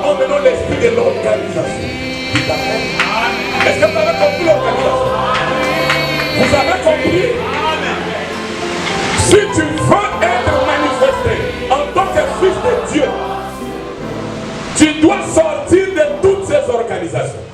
avons maintenant l'esprit de l'organisation. Est-ce que vous avez compris l'organisation? Vous avez compris? Si tu veux être manifesté en tant que fils de Dieu, tu dois sortir de toutes ces organisations.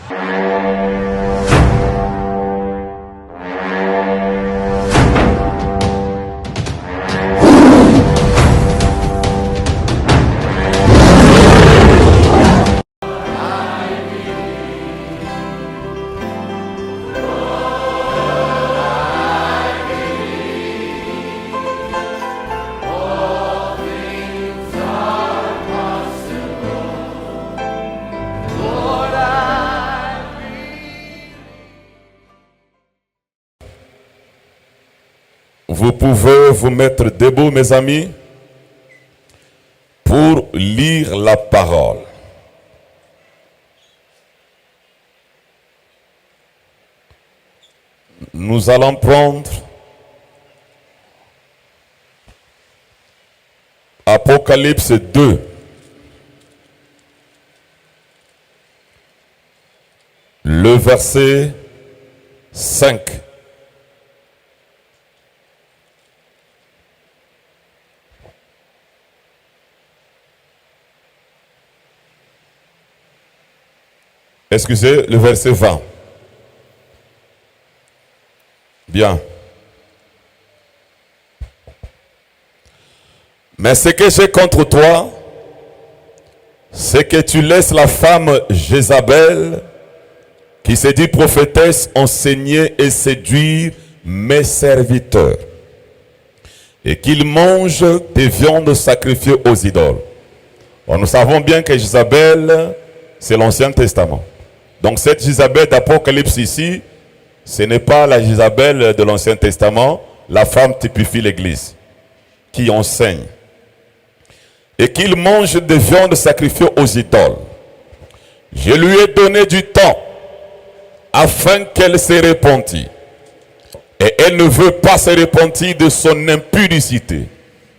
Vous pouvez vous mettre debout, mes amis, pour lire la parole. Nous allons prendre Apocalypse 2. Le verset 5. Excusez, le verset 20. Bien. Mais ce que j'ai contre toi, c'est que tu laisses la femme Jézabel, qui se dit prophétesse, enseigner et séduire mes serviteurs, et qu'ils mangent des viandes sacrifiées aux idoles. Bon, nous savons bien que Jézabel, c'est l'Ancien Testament. Donc cette Jézabel d'Apocalypse ici, ce n'est pas la Jézabel de l'Ancien Testament. La femme typifie l'Église, qui enseigne. Et qu'il mange des viandes sacrifiées aux idoles. Je lui ai donné du temps, afin qu'elle se repentisse. Et elle ne veut pas se repentir de son impudicité.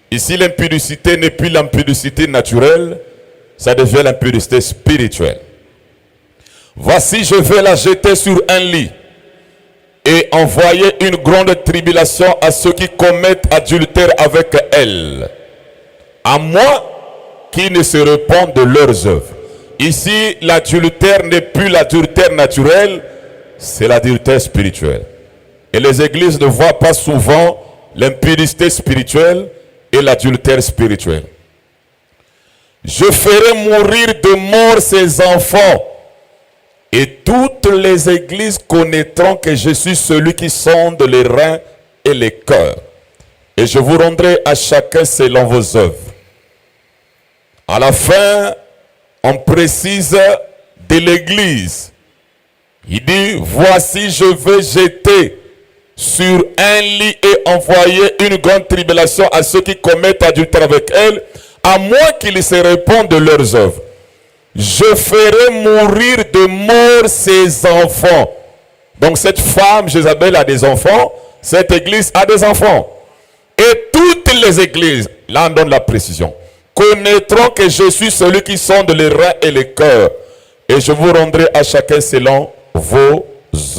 Ici, l'impudicité n'est plus l'impudicité naturelle, ça devient l'impudicité spirituelle. Voici, je vais la jeter sur un lit et envoyer une grande tribulation à ceux qui commettent adultère avec elle, à moins qu'ils ne se repentent de leurs œuvres. Ici, l'adultère n'est plus l'adultère naturel, c'est l'adultère spirituel. Et les églises ne voient pas souvent l'impudicité spirituelle et l'adultère spirituel. Je ferai mourir de mort ces enfants, et toutes les églises connaîtront que je suis celui qui sonde les reins et les cœurs. Et je vous rendrai à chacun selon vos œuvres. À la fin, on précise de l'église. Il dit, voici, je vais jeter sur un lit et envoyer une grande tribulation à ceux qui commettent adultère avec elle, à moins qu'ils se répondent de leurs œuvres. Je ferai mourir de mort ses enfants. Donc cette femme, Jézabel, a des enfants. Cette église a des enfants. Et toutes les églises, là on donne la précision, connaîtront que je suis celui qui sonde les reins et les cœurs. Et je vous rendrai à chacun selon vos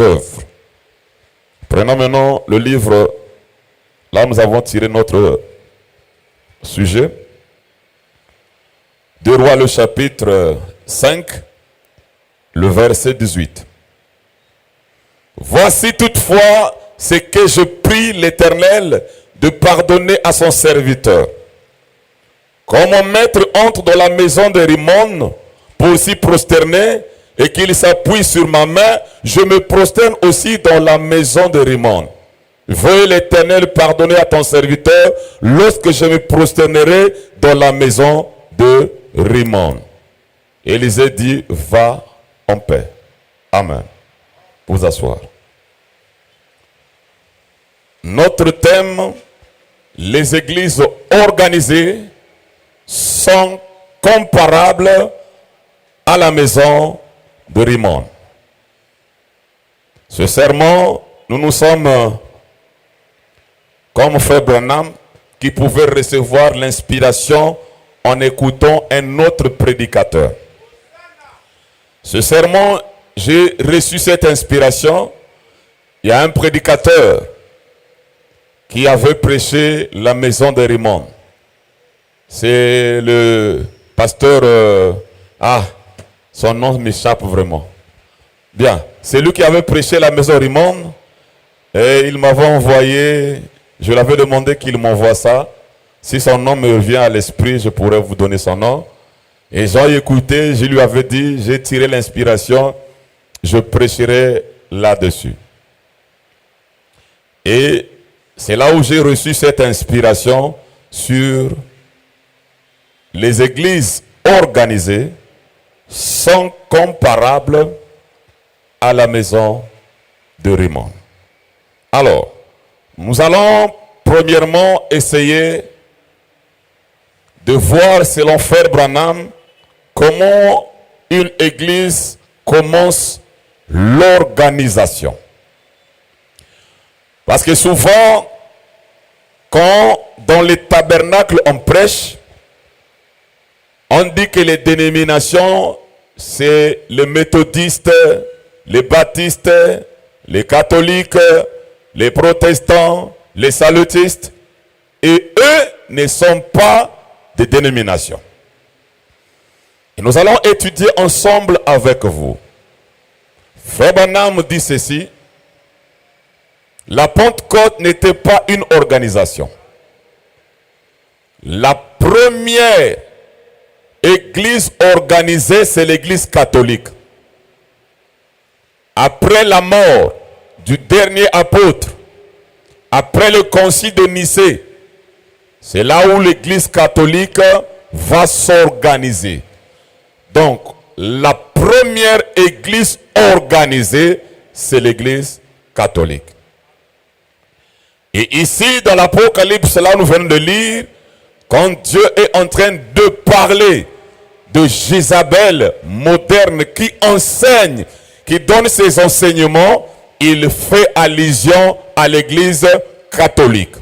œuvres. Prenons maintenant le livre. Là nous avons tiré notre sujet. 2 Rois, le chapitre 5, le verset 18. Voici toutefois ce que je prie l'Éternel de pardonner à son serviteur. Quand mon maître entre dans la maison de Rimon pour s'y prosterner et qu'il s'appuie sur ma main, je me prosterne aussi dans la maison de Rimon. Veuille l'Éternel pardonner à ton serviteur lorsque je me prosternerai dans la maison de Rimon. Élisée dit, va en paix. Amen. Vous asseoir. Notre thème, les églises organisées sont comparables à la maison de Rimon. Ce sermon, nous sommes comme Frère Branham qui pouvait recevoir l'inspiration en écoutant un autre prédicateur. Ce sermon, j'ai reçu cette inspiration. Il y a un prédicateur qui avait prêché la maison de Rimon. C'est le pasteur... son nom m'échappe vraiment. Bien, c'est lui qui avait prêché la maison de Rimon. Et il m'avait envoyé, je l'avais demandé qu'il m'envoie ça. Si son nom me revient à l'esprit, je pourrais vous donner son nom. Et j'ai écouté, je lui avais dit, j'ai tiré l'inspiration, je prêcherai là-dessus. Et c'est là où j'ai reçu cette inspiration sur les églises organisées sont comparables à la maison de Rimon. Alors, nous allons premièrement essayer de voir selon Frère Branham comment une église commence l'organisation. Parce que souvent, quand dans les tabernacles on prêche, on dit que les dénominations, c'est les méthodistes, les baptistes, les catholiques, les protestants, les salutistes, et eux ne sont pas des dénominations. Et nous allons étudier ensemble avec vous. Frère Branham dit ceci: la Pentecôte n'était pas une organisation. La première église organisée, c'est l'église catholique. Après la mort du dernier apôtre, après le concile de Nicée, c'est là où l'église catholique va s'organiser. Donc, la première église organisée, c'est l'église catholique. Et ici, dans l'Apocalypse, là nous venons de lire, quand Dieu est en train de parler de Jézabel moderne qui enseigne, qui donne ses enseignements, il fait allusion à l'église catholique.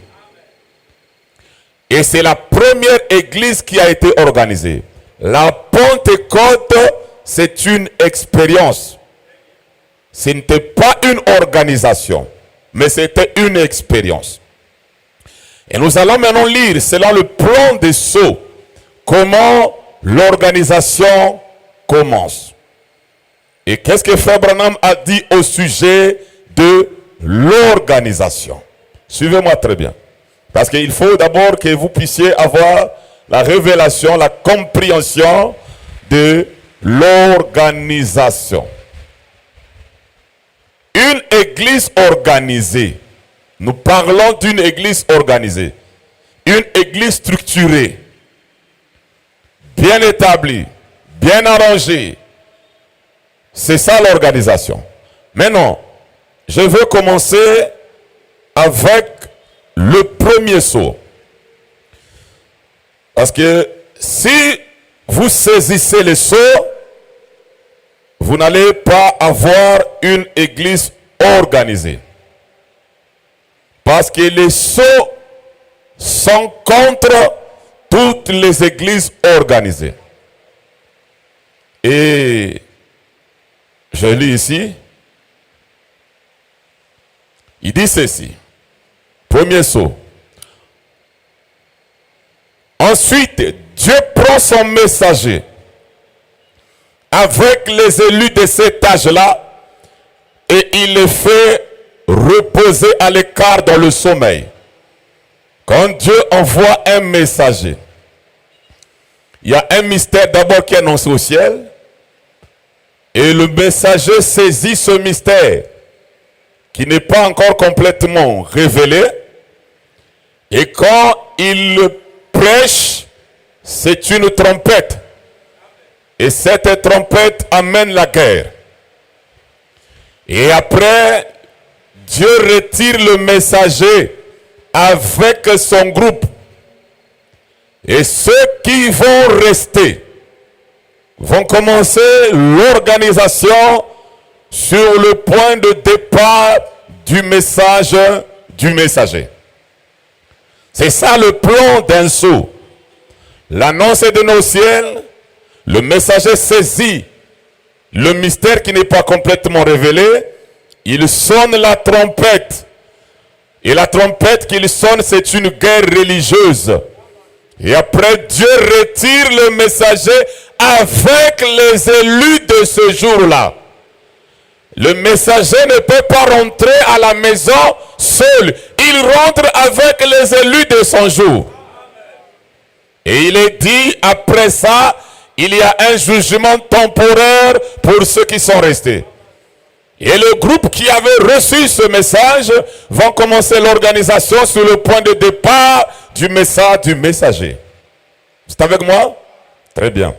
Et c'est la première église qui a été organisée. La Pentecôte, c'est une expérience. Ce n'était pas une organisation, mais c'était une expérience. Et nous allons maintenant lire, selon le plan des sceaux, comment l'organisation commence. Et qu'est-ce que Frère Branham a dit au sujet de l'organisation? Suivez-moi très bien. Parce qu'il faut d'abord que vous puissiez avoir la révélation, la compréhension de l'organisation. Une église organisée. Nous parlons d'une église organisée. Une église structurée. Bien établie. Bien arrangée. C'est ça l'organisation. Maintenant, je veux commencer avec le premier sceau. Parce que si vous saisissez les sceaux, vous n'allez pas avoir une église organisée. Parce que les sceaux sont contre toutes les églises organisées. Et je lis ici. Il dit ceci. Premier sceau. Ensuite, Dieu prend son messager avec les élus de cet âge-là et il les fait reposer à l'écart dans le sommeil. Quand Dieu envoie un messager, il y a un mystère d'abord qui est annoncé au ciel et le messager saisit ce mystère qui n'est pas encore complètement révélé. Et quand il prêche, c'est une trompette. Et cette trompette amène la guerre. Et après, Dieu retire le messager avec son groupe. Et ceux qui vont rester vont commencer l'organisation sur le point de départ du message du messager. C'est ça le plan d'un sceau. L'annonce est donnée au ciel, le messager saisit le mystère qui n'est pas complètement révélé, il sonne la trompette. Et la trompette qu'il sonne, c'est une guerre religieuse. Et après, Dieu retire le messager avec les élus de ce jour-là. Le messager ne peut pas rentrer à la maison seul. Il rentre avec les élus de son jour. Et il est dit, après ça, il y a un jugement temporaire pour ceux qui sont restés. Et le groupe qui avait reçu ce message va commencer l'organisation sur le point de départ du message du messager. C'est avec moi? Très bien.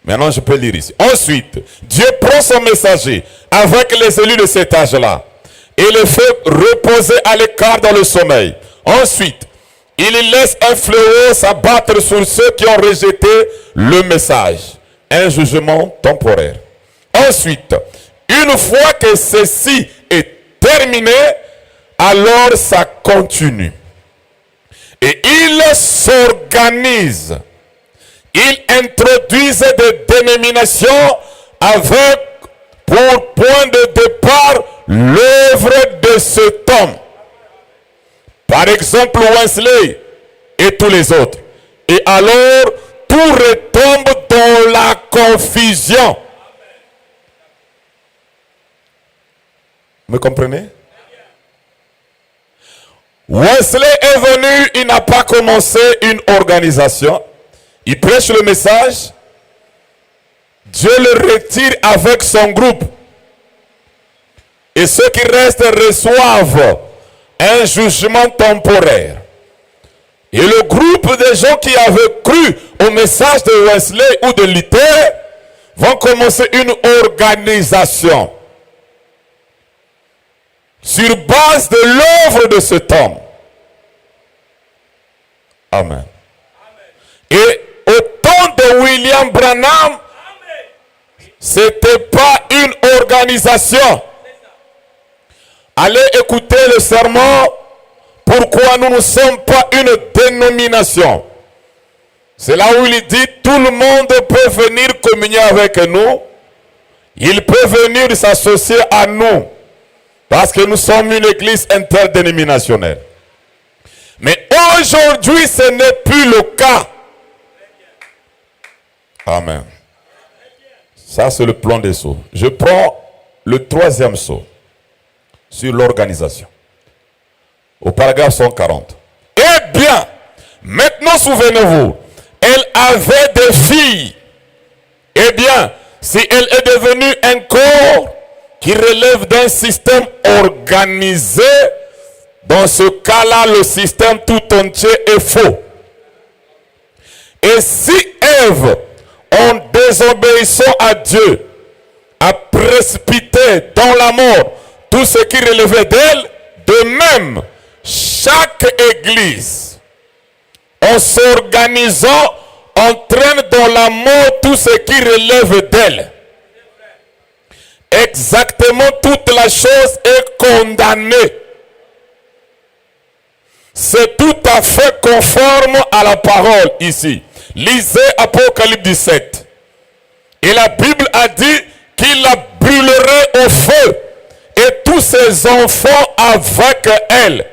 Maintenant, je peux lire ici. Ensuite, Dieu prend son messager avec les élus de cet âge-là et le fait reposer à l'écart dans le sommeil. Ensuite, il laisse un fléau s'abattre sur ceux qui ont rejeté le message. Un jugement temporaire. Ensuite, une fois que ceci est terminé, alors ça continue. Et ils s'organisent. Ils introduisent des dénominations avec pour point de départ l'œuvre de cet homme. Par exemple, Wesley et tous les autres. Et alors, tout retombe dans la confusion. Vous me comprenez? Wesley est venu, il n'a pas commencé une organisation. Il prêche le message. Dieu le retire avec son groupe. Et ceux qui restent reçoivent un jugement temporaire. Et le groupe de gens qui avaient cru au message de Wesley ou de Luther vont commencer une organisation sur base de l'œuvre de cet homme. Amen. Et au temps de William Branham, c'était pas une organisation. Allez écouter le sermon. Pourquoi nous ne sommes pas une dénomination? C'est là où il dit tout le monde peut venir communier avec nous. Il peut venir s'associer à nous. Parce que nous sommes une église interdénominationnelle. Mais aujourd'hui, ce n'est plus le cas. Amen. Ça, c'est le plan des sceaux. Je prends le troisième sceau sur l'organisation. Au paragraphe 140. Eh bien, maintenant souvenez-vous, elle avait des filles. Eh bien, si elle est devenue un corps qui relève d'un système organisé, dans ce cas-là, le système tout entier est faux. Et si Ève, en désobéissant à Dieu, a précipité dans la mort tout ce qui relevait d'elle, de même, chaque église, en s'organisant, entraîne dans la mort tout ce qui relève d'elle. Exactement toute la chose est condamnée. C'est tout à fait conforme à la parole ici. Lisez Apocalypse 17. Et la Bible a dit qu'il la brûlerait au feu. Et tous ses enfants avec elle.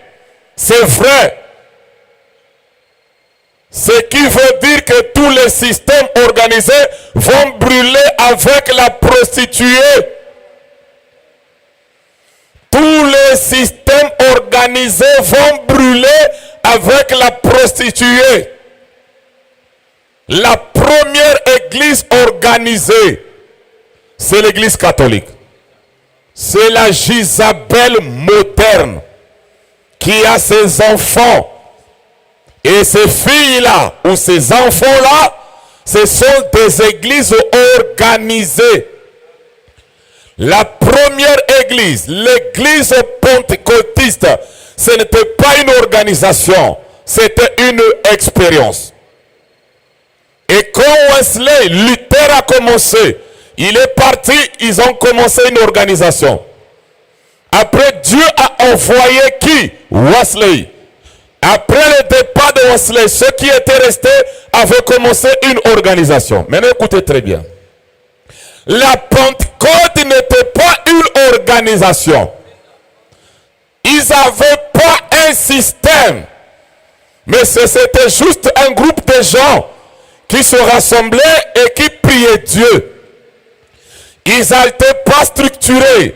C'est vrai. Ce qui veut dire que tous les systèmes organisés vont brûler avec la prostituée. Tous les systèmes organisés vont brûler avec la prostituée. La première église organisée, c'est l'église catholique. C'est la Jézabel moderne qui a ses enfants. Et ces filles-là, ou ces enfants-là, ce sont des églises organisées. La première église, l'église pentecôtiste, ce n'était pas une organisation, c'était une expérience. Et quand Wesley, Luther a commencé, il est parti, ils ont commencé une organisation. Après, Dieu a envoyé qui? Wesley. Après le départ de Wesley, ceux qui étaient restés avaient commencé une organisation. Maintenant, écoutez très bien. La Pentecôte n'était pas une organisation. Ils n'avaient pas un système. Mais c'était juste un groupe de gens qui se rassemblaient et qui priaient Dieu. Ils n'étaient pas structurés.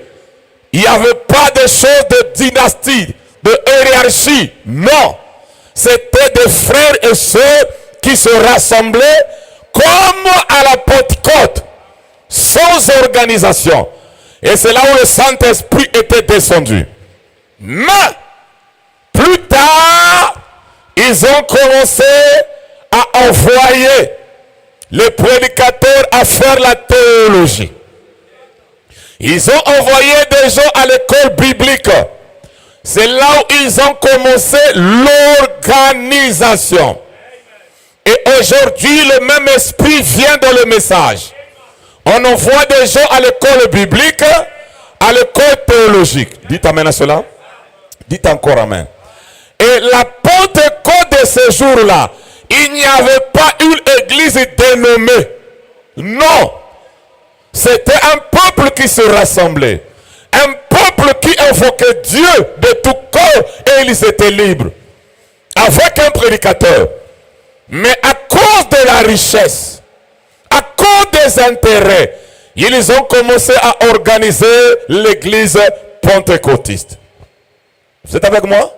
Il n'y avait pas de choses de dynastie, de hiérarchie. Non. C'était des frères et sœurs qui se rassemblaient comme à la Pentecôte, sans organisation. Et c'est là où le Saint-Esprit était descendu. Mais, plus tard, ils ont commencé à envoyer les prédicateurs à faire la théologie. Ils ont envoyé des gens à l'école biblique. C'est là où ils ont commencé l'organisation. Et aujourd'hui, le même esprit vient dans le message. On envoie des gens à l'école biblique, à l'école théologique. Dites amen à cela. Dites encore amen. Et la Pentecôte de ce jour-là, il n'y avait pas une église dénommée. Non. C'était un peuple qui se rassemblait. Un peuple qui invoquait Dieu de tout cœur et ils étaient libres. Avec un prédicateur. Mais à cause de la richesse, à cause des intérêts, ils ont commencé à organiser l'église pentecôtiste. Vous êtes avec moi?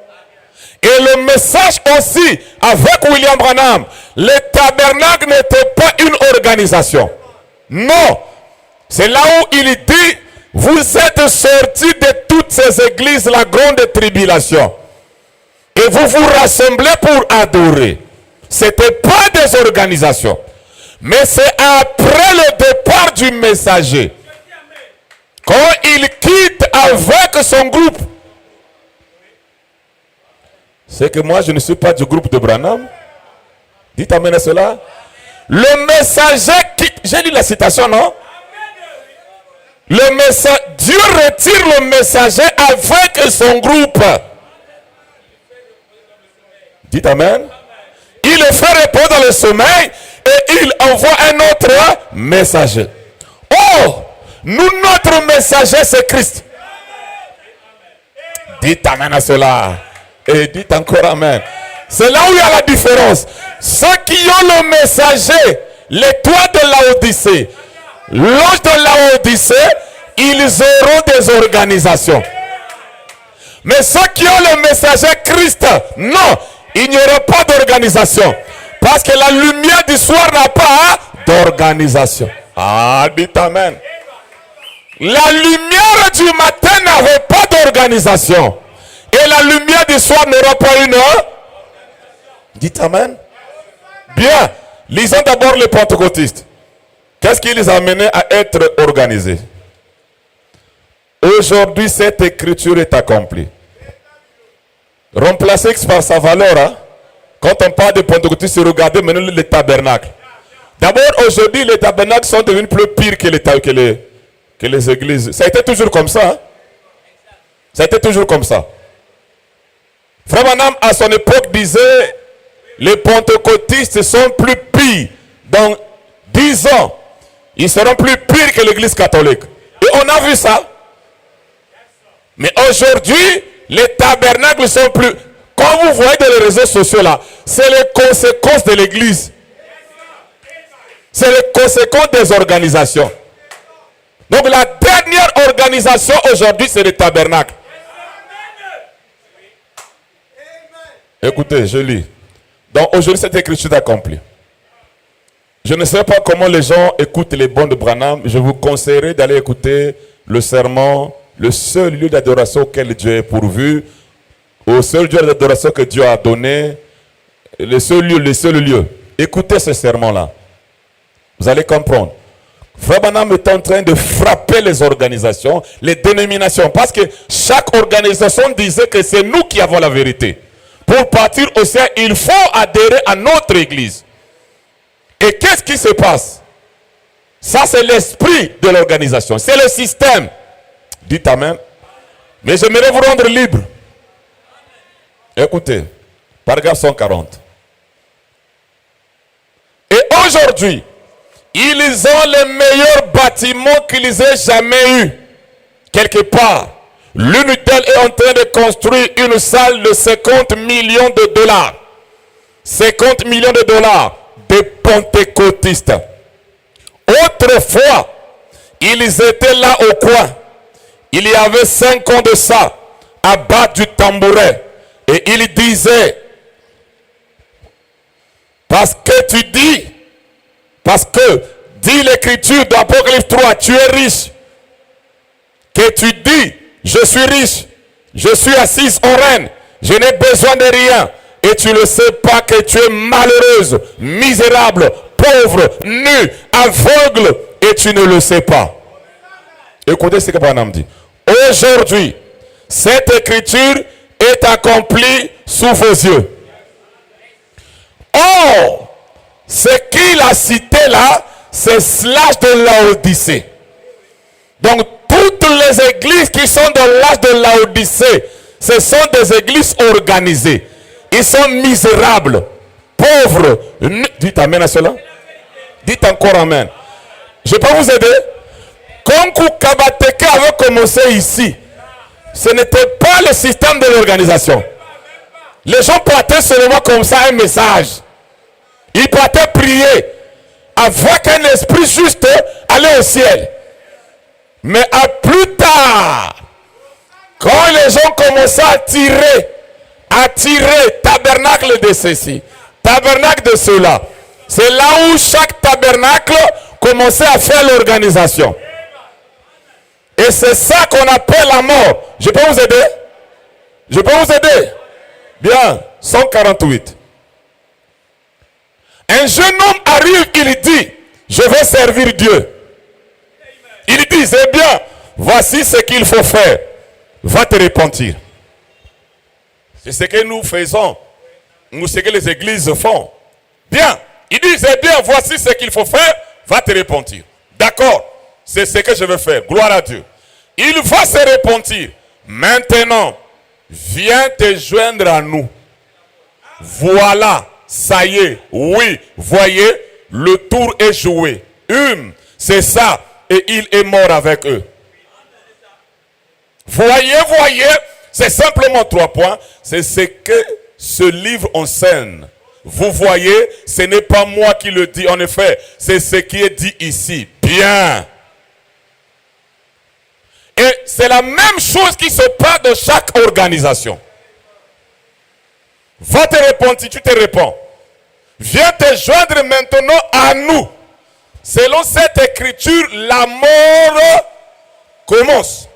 Et le message aussi, avec William Branham, le tabernacle n'était pas une organisation. Non. C'est là où il dit, vous êtes sortis de toutes ces églises, la grande tribulation. Et vous vous rassemblez pour adorer. Ce n'était pas des organisations. Mais c'est après le départ du messager. Quand il quitte avec son groupe. C'est que moi je ne suis pas du groupe de Branham. Dites amen à cela. Le messager quitte. J'ai lu la citation, non? Dieu retire le messager avec son groupe. Dites amen. Il le fait répondre dans le sommeil et il envoie un autre messager. Oh, nous, notre messager, c'est Christ. Dites amen à cela. Et dites encore amen. C'est là où il y a la différence. Ceux qui ont le messager, l'étoile de Laodicée, l'ange de Laodicée, ils auront des organisations. Mais ceux qui ont le messager Christ, non, il n'y aura pas d'organisation. Parce que la lumière du soir n'a pas d'organisation. Ah, dites amen. La lumière du matin n'avait pas d'organisation. Et la lumière du soir n'aura pas une. Dites amen. Bien. Lisons d'abord les pentecôtistes. Qu'est-ce qui les a amenés à être organisés? Aujourd'hui, cette écriture est accomplie. Remplacez par sa valeur. Hein? Quand on parle de pentecôtistes, regardez maintenant les tabernacles. D'abord, aujourd'hui, les tabernacles sont devenus plus pires que les églises. Ça a été toujours comme ça. Hein? Ça a été toujours comme ça. Frère Branham, à son époque, disait les pentecôtistes sont plus pires. Dans 10 ans, ils seront plus pires que l'église catholique. Et on a vu ça. Mais aujourd'hui, les tabernacles sont plus... Quand vous voyez dans les réseaux sociaux là, c'est les conséquences de l'église. C'est les conséquences des organisations. Donc la dernière organisation aujourd'hui, c'est les tabernacles. Écoutez, je lis. Donc aujourd'hui, cette écriture est accomplie. Je ne sais pas comment les gens écoutent les bons de Branham. Je vous conseillerais d'aller écouter le sermon, le seul lieu d'adoration auquel Dieu est pourvu, au seul lieu d'adoration que Dieu a donné, le seul lieu. Écoutez ce sermon-là. Vous allez comprendre. Frère Branham est en train de frapper les organisations, les dénominations, parce que chaque organisation disait que c'est nous qui avons la vérité. Pour partir au ciel, il faut adhérer à notre église. Et qu'est-ce qui se passe? Ça, c'est l'esprit de l'organisation. C'est le système. Dites amen. Mais j'aimerais vous rendre libre. Écoutez, paragraphe 140. Et aujourd'hui, Ils ont les meilleurs bâtiments qu'ils aient jamais eu. Quelque part. L'Unitel est en train de construire une salle de 50 millions de dollars. 50 millions de dollars de pentecôtistes. Autrefois, ils étaient là au coin. Il y avait 5 ans de ça, à battre du tambouret. Et ils disaient, parce que dit l'écriture d'Apocalypse 3, tu es riche. Que tu dis, je suis riche, je suis assise au règne, je n'ai besoin de rien. Et tu ne sais pas que tu es malheureuse, misérable, pauvre, nu, aveugle, et tu ne le sais pas. Écoutez ce que Branham dit. Aujourd'hui, cette écriture est accomplie sous vos yeux. Or, ce qu'il a cité là, c'est l'âge de Laodicée. Donc, toutes les églises qui sont dans l'âge de Laodicée, ce sont des églises organisées. Ils sont misérables, pauvres. Dites amen à cela. Dites encore amen. Je peux vous aider? Quand Kabateke avait commencé ici, ce n'était pas le système de l'organisation. Les gens partaient seulement comme ça un message. Ils partaient prier avec un esprit juste aller au ciel. Mais à plus tard, quand les gens commençaient à tirer tabernacle de ceci, tabernacle de cela, c'est là où chaque tabernacle commençait à faire l'organisation. Et c'est ça qu'on appelle la mort. Je peux vous aider? Je peux vous aider? Bien, 148. Un jeune homme arrive, il dit, je vais servir Dieu. Il dit, c'est bien, voici ce qu'il faut faire. Va te repentir. C'est ce que nous faisons. Nous, ce que les églises font. Bien, il dit, c'est bien, voici ce qu'il faut faire. Va te repentir. D'accord, c'est ce que je veux faire. Gloire à Dieu. Il va se repentir. Maintenant, viens te joindre à nous. Voilà, ça y est, oui, voyez, le tour est joué. C'est ça, et il est mort avec eux. Voyez, c'est simplement 3 points. C'est ce que ce livre enseigne. Vous voyez, ce n'est pas moi qui le dis, en effet, c'est ce qui est dit ici. Bien. Et c'est la même chose qui se passe dans chaque organisation. Va te repentir, tu te réponds. Viens te joindre maintenant à nous. Selon cette écriture, la mort commence.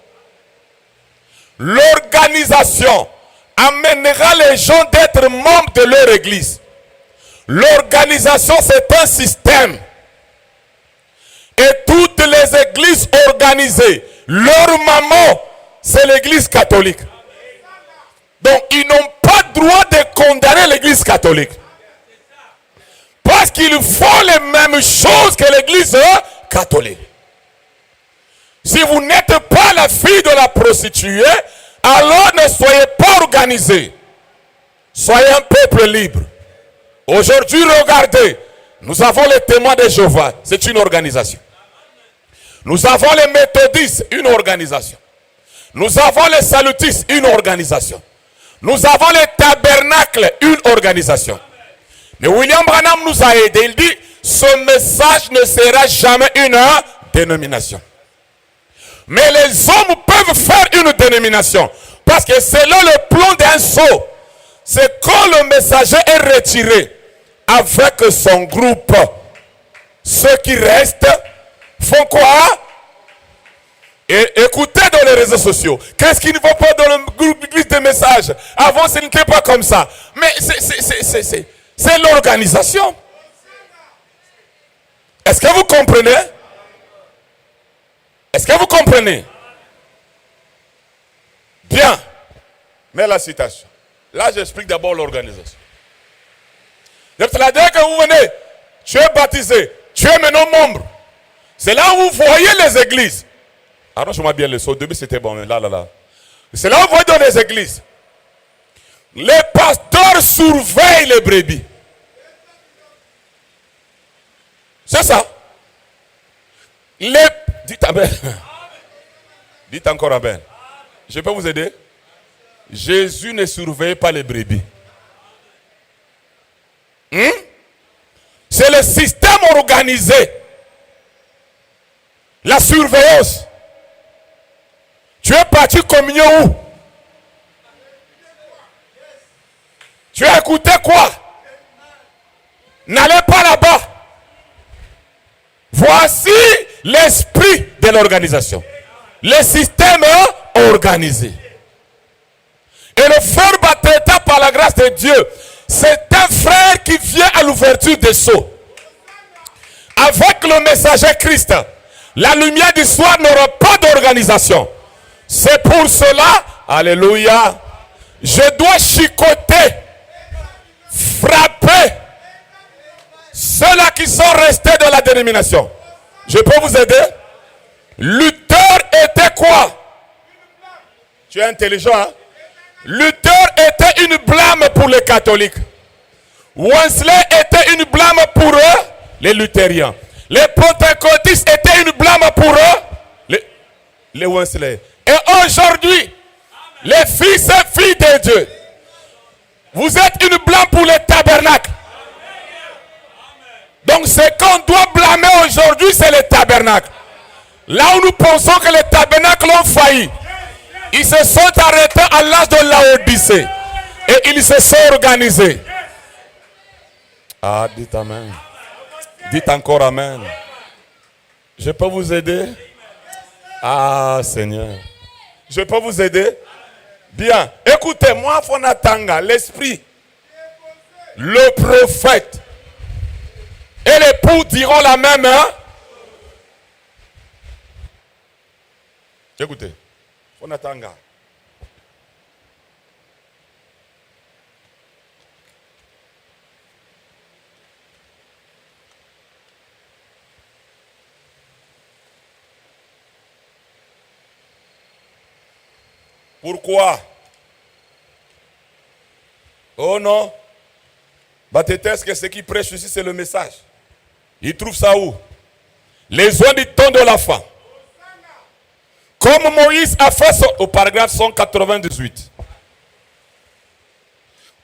L'organisation amènera les gens d'être membres de leur église. L'organisation, c'est un système. Et toutes les églises organisées, leur maman, c'est l'église catholique. Donc, ils n'ont pas droit de condamner l'église catholique. Parce qu'ils font les mêmes choses que l'église catholique. Si vous n'êtes pas la fille de la prostituée, alors ne soyez pas organisés. Soyez un peuple libre. Aujourd'hui, regardez, nous avons les témoins de Jéhovah, c'est une organisation. Nous avons les méthodistes, une organisation. Nous avons les salutistes, une organisation. Nous avons les tabernacles, une organisation. Mais William Branham nous a aidé. Il dit, ce message ne sera jamais une dénomination. Mais les hommes peuvent faire une dénomination. Parce que selon le plan d'un sceau, c'est quand le messager est retiré avec son groupe. Ceux qui restent font quoi? Et écoutez dans les réseaux sociaux. Qu'est-ce qui ne va pas dans le groupe de messages? Avant, ce n'était pas comme ça. Mais c'est l'organisation. Est-ce que vous comprenez? Est-ce que vous comprenez? Bien. Mais la citation. Là, j'explique d'abord l'organisation. C'est-à-dire que vous venez, tu es baptisé, tu es maintenant membre. C'est là où vous voyez les églises. Arrange-moi bien le son. Au début, c'était bon. Là. C'est là où vous voyez dans les églises. Les pasteurs surveillent les brebis. C'est ça. Dites amen. Dites encore amen. Je peux vous aider? Jésus ne surveille pas les brebis. C'est le système organisé. La surveillance. Tu es parti communion où? Tu as écouté quoi? N'allez pas là-bas. Voici l'esprit de l'organisation. Le système organisé. Et le frère Bateta, par la grâce de Dieu, c'est un frère qui vient à l'ouverture des sceaux. Avec le messager Christ, la lumière du soir n'aura pas d'organisation. C'est pour cela, alléluia, je dois chicoter, frapper ceux-là qui sont restés dans la dénomination. Je peux vous aider? Luther était quoi? Tu es intelligent, hein? Luther était une blâme pour les catholiques. Wesley était une blâme pour eux, les luthériens. Les pentecôtistes étaient une blâme pour eux, les Wesley. Et aujourd'hui, les fils et filles de Dieu, vous êtes une blâme pour les tabernacles. Donc ce qu'on doit blâmer aujourd'hui, c'est les tabernacles. Là où nous pensons que les tabernacles ont failli, ils se sont arrêtés à l'âge de Laodicée. Et ils se sont organisés. Ah, dites amen. Dites encore amen. Je peux vous aider? Ah, Seigneur. Je peux vous aider? Bien. Écoutez-moi, Fonatanga, l'esprit, le prophète et l'époux diront la même. Hein? Écoutez. Fonatanga. Pourquoi? Oh non. Bathétès, que ce qui prêche ici, c'est le message. Il trouve ça où? Les oies du temps de la fin. Comme Moïse a fait au paragraphe 198.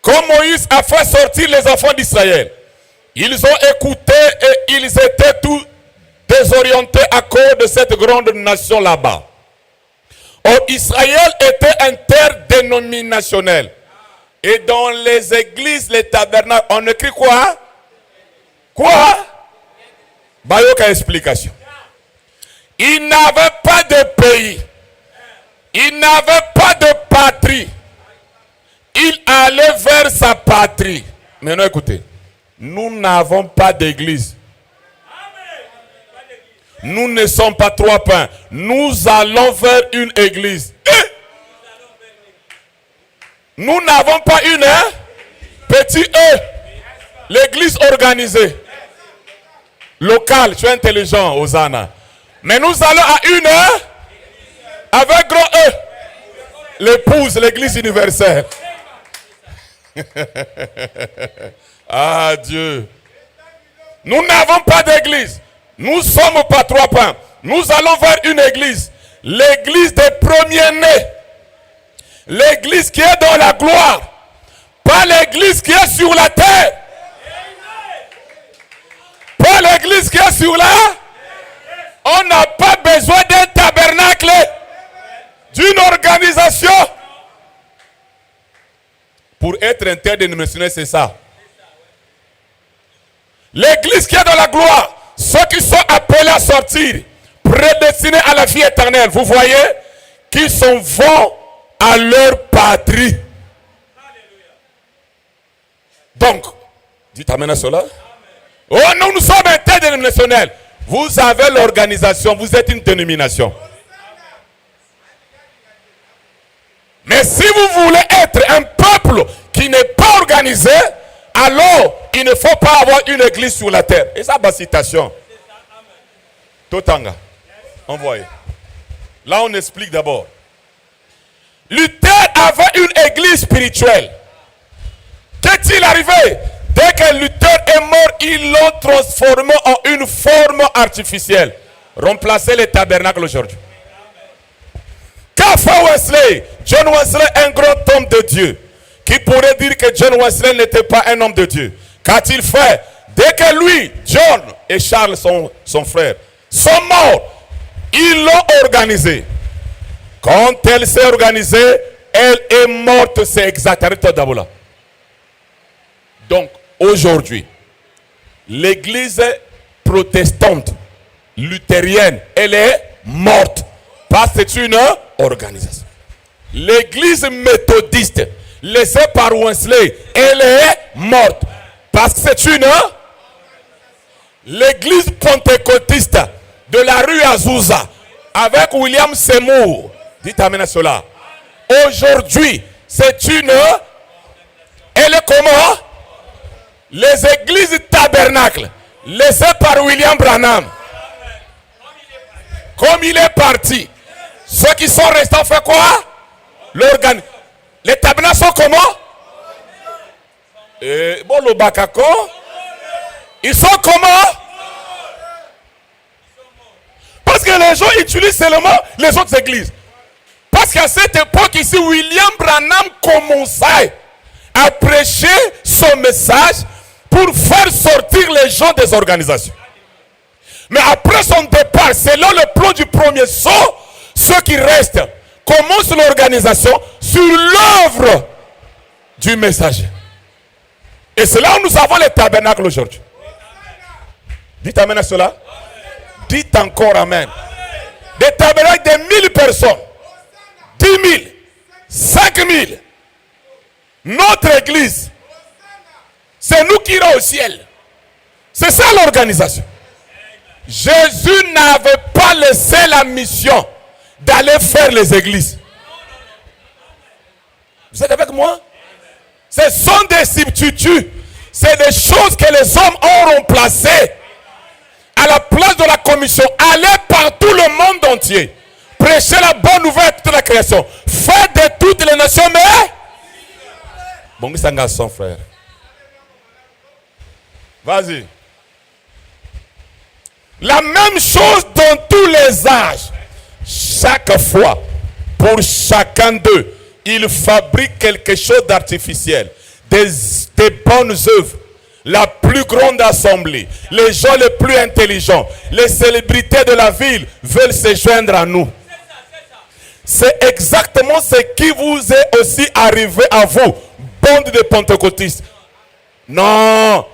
Comme Moïse a fait sortir les enfants d'Israël. Ils ont écouté et ils étaient tous désorientés à cause de cette grande nation là-bas. Or, Israël était interdénominationnel. Et dans les églises, les tabernacles, on écrit quoi? Quoi? Bayoka explication. Il n'avait pas de pays. Il n'avait pas de patrie. Il allait vers sa patrie. Maintenant écoutez. Nous n'avons pas d'église. Nous ne sommes pas trois pains. Nous allons vers une église. Nous n'avons pas une petit E. L'église organisée. Locale. Tu es intelligent, Hosanna. Mais nous allons à une avec grand E. L'épouse, l'église universelle. Ah Dieu. Nous n'avons pas d'église. Nous sommes pas trois pains. Nous allons vers une église. L'église des premiers-nés. L'église qui est dans la gloire. Pas l'église qui est sur la terre. Pas l'église qui est sur la. On n'a pas besoin d'un tabernacle. D'une organisation. Pour être interdénominationnel, c'est ça. L'église qui est dans la gloire. Ceux qui sont appelés à sortir, prédestinés à la vie éternelle, vous voyez, qui s'en vont à leur patrie. Donc, dites amen à cela. Oh non, nous sommes interdénominationnels. Vous avez l'organisation, vous êtes une dénomination. Mais si vous voulez être un peuple qui n'est pas organisé, alors il ne faut pas avoir une église sur la terre. Et ça, ma citation. Totanga. Envoyez. Là, on explique d'abord. Luther avait une église spirituelle. Qu'est-il arrivé? Dès que Luther est mort, ils l'ont transformé en une forme artificielle. remplacer les tabernacles aujourd'hui. Qu'a fait Wesley? John Wesley, un grand homme de Dieu, qui pourrait dire que John Wesley n'était pas un homme de Dieu. Qu'a-t-il fait? Dès que lui, John et Charles, son frère, sont morts, ils l'ont organisée. Quand elle s'est organisée, elle est morte, c'est exact. Donc, aujourd'hui, l'église protestante, luthérienne, elle est morte. Parce que c'est une organisation. L'église méthodiste, laissée par Wesley, elle est morte. Parce que c'est une. L'église pentecôtiste de la rue Azusa, avec William Seymour, dites amen à cela. Aujourd'hui, c'est une. Elle est comment? Les églises tabernacles, laissées par William Branham. Comme il est parti, ceux qui sont restés ont fait quoi? Les tabernacles sont comment? Bon, le Bakako. Ils sont comment? Parce que les gens utilisent seulement les autres églises. Parce qu'à cette époque ici, William Branham commençait à prêcher son message pour faire sortir les gens des organisations. Mais après son départ, selon le plan du premier saut, ceux qui restent commencent l'organisation sur l'œuvre du messager. Et c'est là où nous avons les tabernacles aujourd'hui. Dites amen à cela. Dites encore amen. Des tabernacles de 1000 personnes. 10 000. 5 000. Notre église. C'est nous qui irons au ciel. C'est ça l'organisation. Jésus n'avait pas laissé la mission d'aller faire les églises. Vous êtes avec moi? Ce sont des substituts. C'est des choses que les hommes ont remplacées à la place de la commission. Allez par tout le monde entier. Prêchez la bonne nouvelle à toute la création. Faites de toutes les nations, mais... Bon, c'est un garçon, frère. Vas-y. La même chose dans tous les âges. Chaque fois, pour chacun d'eux, ils fabriquent quelque chose d'artificiel. Des bonnes œuvres. La plus grande assemblée. Les gens les plus intelligents. Les célébrités de la ville veulent se joindre à nous. C'est exactement ce qui vous est aussi arrivé à vous, bande de pentecôtistes. Non.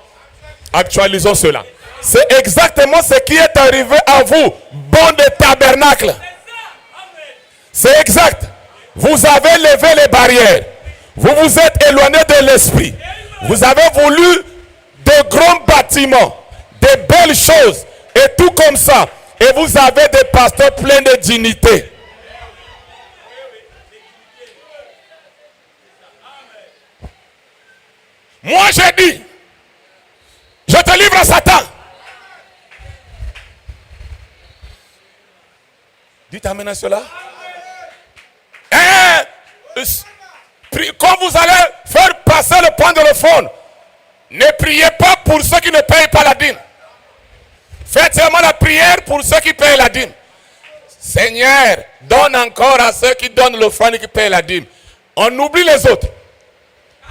Actualisons cela. C'est exactement ce qui est arrivé à vous, bande de tabernacles. C'est exact. Vous avez levé les barrières. Vous vous êtes éloigné de l'esprit. Vous avez voulu de grands bâtiments, de belles choses, et tout comme ça. Et vous avez des pasteurs pleins de dignité. Moi j'ai dit, je te livre à Satan. Dites amen à cela. Quand vous allez faire passer le point de l'offrande, ne priez pas pour ceux qui ne payent pas la dîme. Faites seulement la prière pour ceux qui payent la dîme. Seigneur, donne encore à ceux qui donnent l'offrande et qui payent la dîme. On oublie les autres.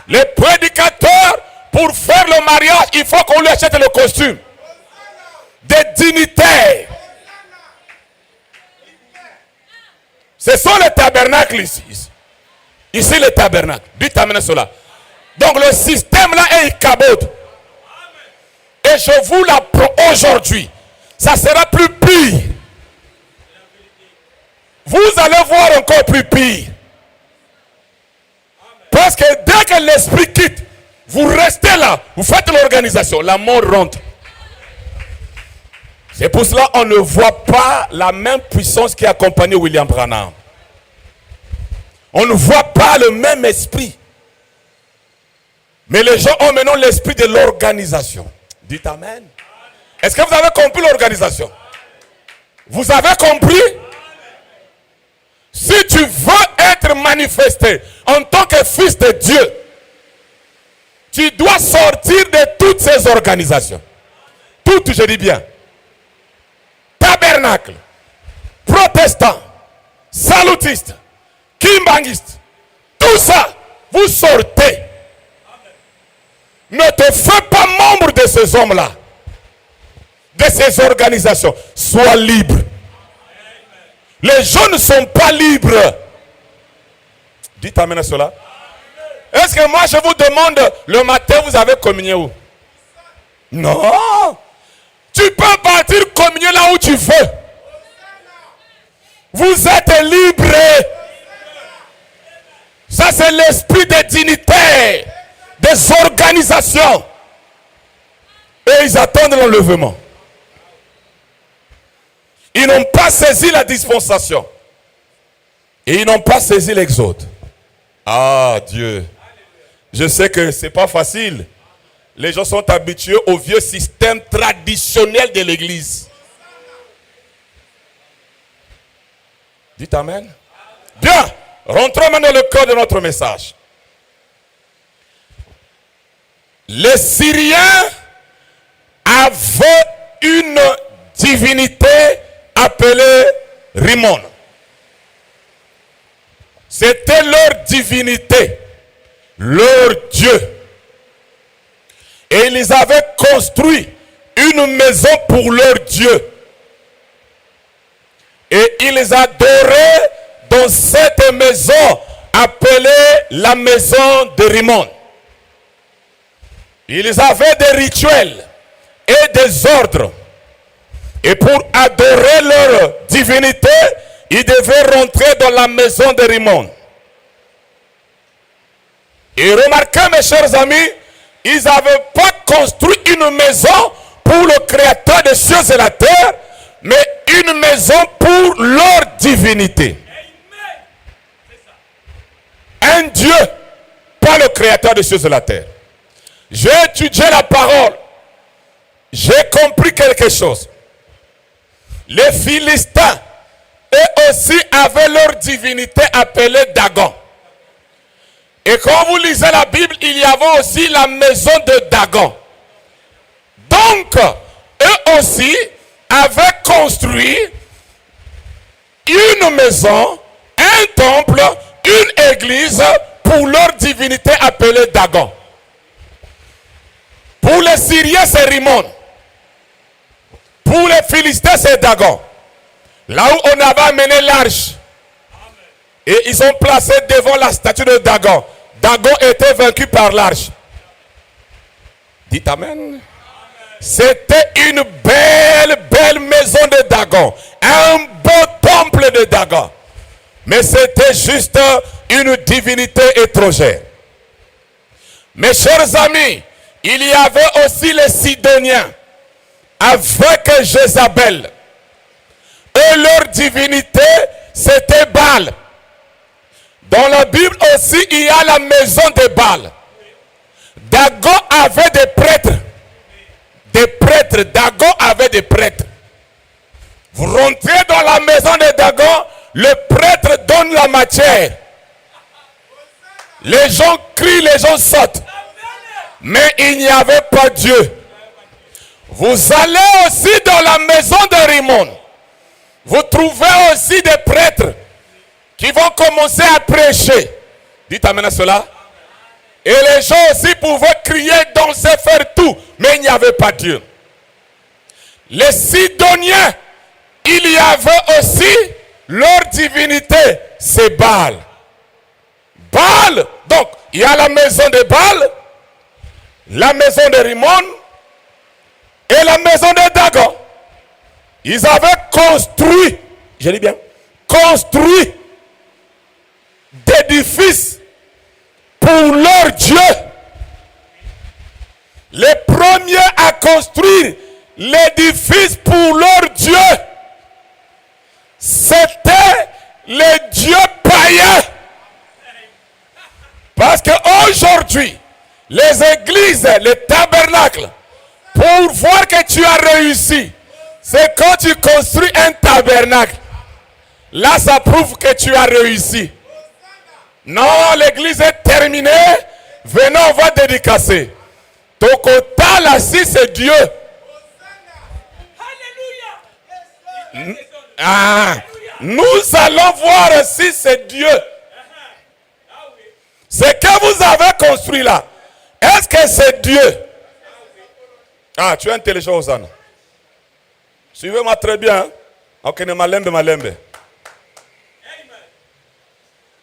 Les prédicateurs, pour faire le mariage, il faut qu'on lui achète le costume. Des dignitaires. Ce sont les tabernacles ici. Ici les tabernacles. Dites amen cela. Donc le système là est cabote. Et je vous l'apprends aujourd'hui. Ça sera plus pire. Vous allez voir encore plus pire. Parce que dès que l'esprit quitte, vous restez là, vous faites l'organisation, la mort rentre. C'est pour cela qu'on ne voit pas la même puissance qui accompagnait William Branham. On ne voit pas le même esprit. Mais les gens ont maintenant l'esprit de l'organisation. Dites amen. Est-ce que vous avez compris l'organisation? Vous avez compris? Si tu veux être manifesté en tant que fils de Dieu, tu dois sortir de toutes ces organisations. Toutes, je dis bien. Tabernacle. tabernacle, protestants, salutistes, kimbangistes, tout ça, vous sortez. Ne te fais pas membre de ces hommes-là, de ces organisations. Sois libre. Les gens ne sont pas libres. Dites amen à cela. Est-ce que moi je vous demande le matin vous avez communié où? Non. Tu peux partir communier là où tu veux. Vous êtes libre. Ça c'est l'esprit des dignitaires, des organisations. Et ils attendent l'enlèvement. Ils n'ont pas saisi la dispensation. Et ils n'ont pas saisi l'exode. Ah Dieu. Je sais que ce n'est pas facile. Les gens sont habitués au vieux système traditionnel de l'église. Dites amen. Bien. Rentrons maintenant dans le cœur de notre message. Les Syriens avaient une divinité appelée Rimon. C'était leur divinité, leur Dieu. Et ils avaient construit une maison pour leur Dieu. Et ils adoraient dans cette maison appelée la maison de Rimon. Ils avaient des rituels et des ordres. Et pour adorer leur divinité, ils devaient rentrer dans la maison de Rimon. Et remarquez mes chers amis, ils n'avaient pas construit une maison pour le créateur des cieux et la terre, mais une maison pour leur divinité. Un Dieu, pas le créateur des cieux et la terre. J'ai étudié la parole. J'ai compris quelque chose. Les Philistins, eux aussi avaient leur divinité appelée Dagon. Et quand vous lisez la Bible, il y avait aussi la maison de Dagon. Donc, eux aussi avaient construit une maison, un temple, une église pour leur divinité appelée Dagon. Pour les Syriens, c'est Rimon. Pour les Philistins, c'est Dagon. Là où on avait amené l'arche. Et ils ont placé devant la statue de Dagon. Dagon était vaincu par l'arche. Dites amen. C'était une belle maison de Dagon. Un beau temple de Dagon. Mais c'était juste une divinité étrangère. Mes chers amis, il y avait aussi les Sidoniens avec Jézabel. Et leur divinité, c'était Baal. Dans la Bible aussi, il y a la maison de Baal. Dagon avait des prêtres. Des prêtres. Dagon avait des prêtres. Vous rentrez dans la maison de Dagon, le prêtre donne la matière. Les gens crient, les gens sautent. Mais il n'y avait pas Dieu. Vous allez aussi dans la maison de Rimon. Vous trouvez aussi des prêtres qui vont commencer à prêcher. Dites amen à cela. Et les gens aussi pouvaient crier, danser, faire tout. Mais il n'y avait pas Dieu. Les Sidoniens, il y avait aussi leur divinité, c'est Baal. Baal, donc il y a la maison de Baal, la maison de Rimon et la maison de Dagon. Ils avaient construit, je dis bien, construit d'édifices pour leur Dieu. Les premiers à construire l'édifice pour leur Dieu, c'était les dieux païens. Parce qu'aujourd'hui, les églises, les tabernacles, pour voir que tu as réussi, c'est quand tu construis un tabernacle. Là, ça prouve que tu as réussi. Non, l'église est terminée. Venez, on va dédicacer. Tokota, là, si c'est Dieu. Nous allons voir si c'est Dieu. Ce que vous avez construit là, est-ce que c'est Dieu? Ah, tu es intelligent, Hosanna. Suivez-moi très bien. Hein? Ok, malembe.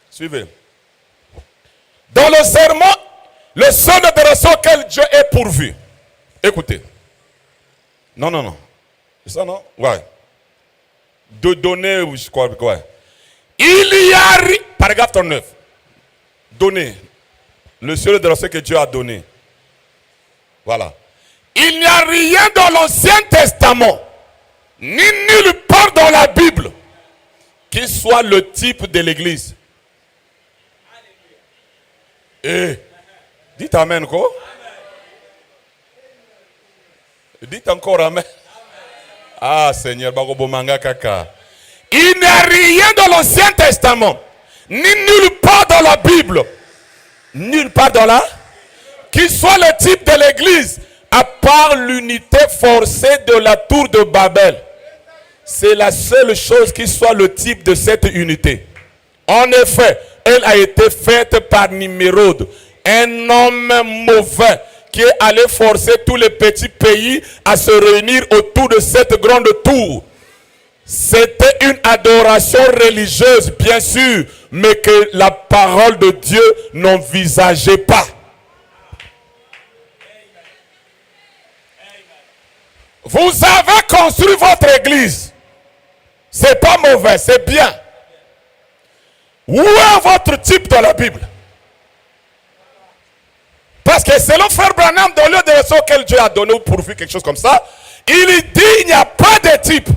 Suivez. Dans le serment, le seul adoration auquel Dieu est pourvu. Écoutez. Non. C'est ça, non? Ouais. De donner, je crois, ouais. Il y a, paragraphe 39. Donner. Le seul adoration que Dieu a donné. Voilà. Il n'y a rien dans l'Ancien Testament, ni nulle part dans la Bible, qui soit le type de l'Église. Et dites Amen, quoi? Dites encore Amen. Ah, Seigneur, il n'y a rien dans l'Ancien Testament, ni nulle part dans la Bible, nulle part dans la, qui soit le type de l'Église, à part l'unité forcée de la tour de Babel. C'est la seule chose qui soit le type de cette unité. En effet, elle a été faite par Nimrod, un homme mauvais qui est allé forcer tous les petits pays à se réunir autour de cette grande tour. C'était une adoration religieuse, bien sûr, mais que la parole de Dieu n'envisageait pas. Vous avez construit votre église. C'est pas mauvais, c'est bien. Où est votre type dans la Bible? Parce que selon Frère Branham, dans le de auquel Dieu a donné ou pourvu quelque chose comme ça, il dit il n'y a pas de type.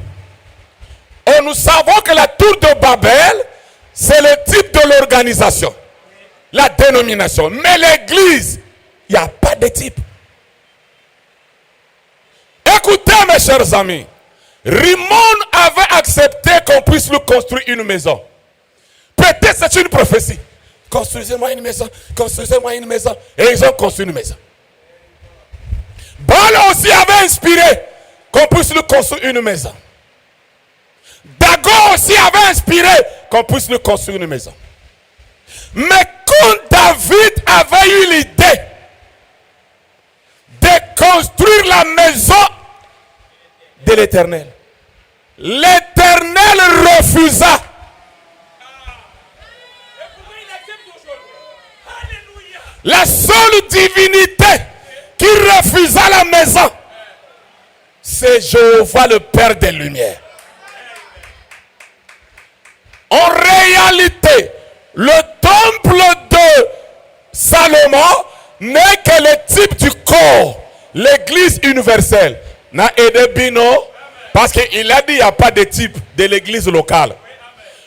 Et nous savons que la tour de Babel, c'est le type de l'organisation, la dénomination. Mais l'église, il n'y a pas de type. Écoutez mes chers amis, Rimon avait accepté qu'on puisse lui construire une maison. Peut-être c'est une prophétie. Construisez-moi une maison, construisez-moi une maison. Et ils ont construit une maison. Baal aussi avait inspiré qu'on puisse lui construire une maison. Dagon aussi avait inspiré qu'on puisse lui construire une maison. Mais quand David avait eu l'idée de construire la maison de l'Éternel, l'Éternel refusa. La seule divinité qui refusa la maison, c'est Jéhovah le Père des Lumières. En réalité, le temple de Salomon n'est que le type du corps, l'église universelle. N'a aidé Bino parce qu'il a dit il n'y a pas de type de l'église locale.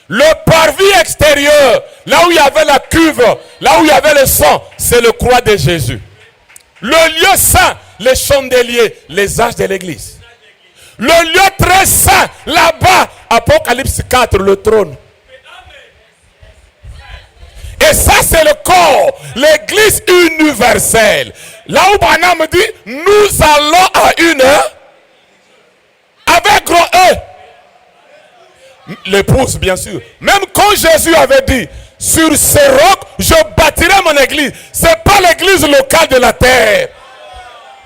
Le parvis extérieur, là où il y avait la cuve, là où il y avait le sang, c'est le croix de Jésus. Le lieu saint, les chandeliers, les âges de l'église. Le lieu très saint, là-bas, Apocalypse 4, le trône. Et ça, c'est le corps, l'église universelle. Là où Branham me dit, nous allons à une heure, avec grand E. L'épouse, bien sûr. Même quand Jésus avait dit, sur ce roc, je bâtirai mon église. Ce n'est pas l'église locale de la terre.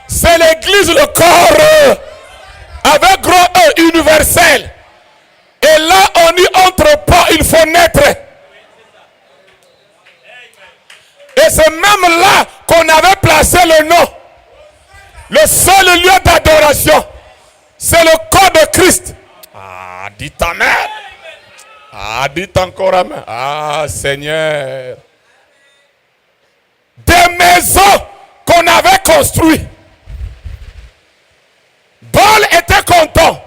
C'est l'église, le corps, avec grand E, universel. Et là, on n'y entre pas, il faut naître. Et c'est même là qu'on avait placé le nom. Le seul lieu d'adoration, c'est le corps de Christ. Ah, dites Amen. Ah, dites encore Amen. Ah, Seigneur. Des maisons qu'on avait construites. Baal était content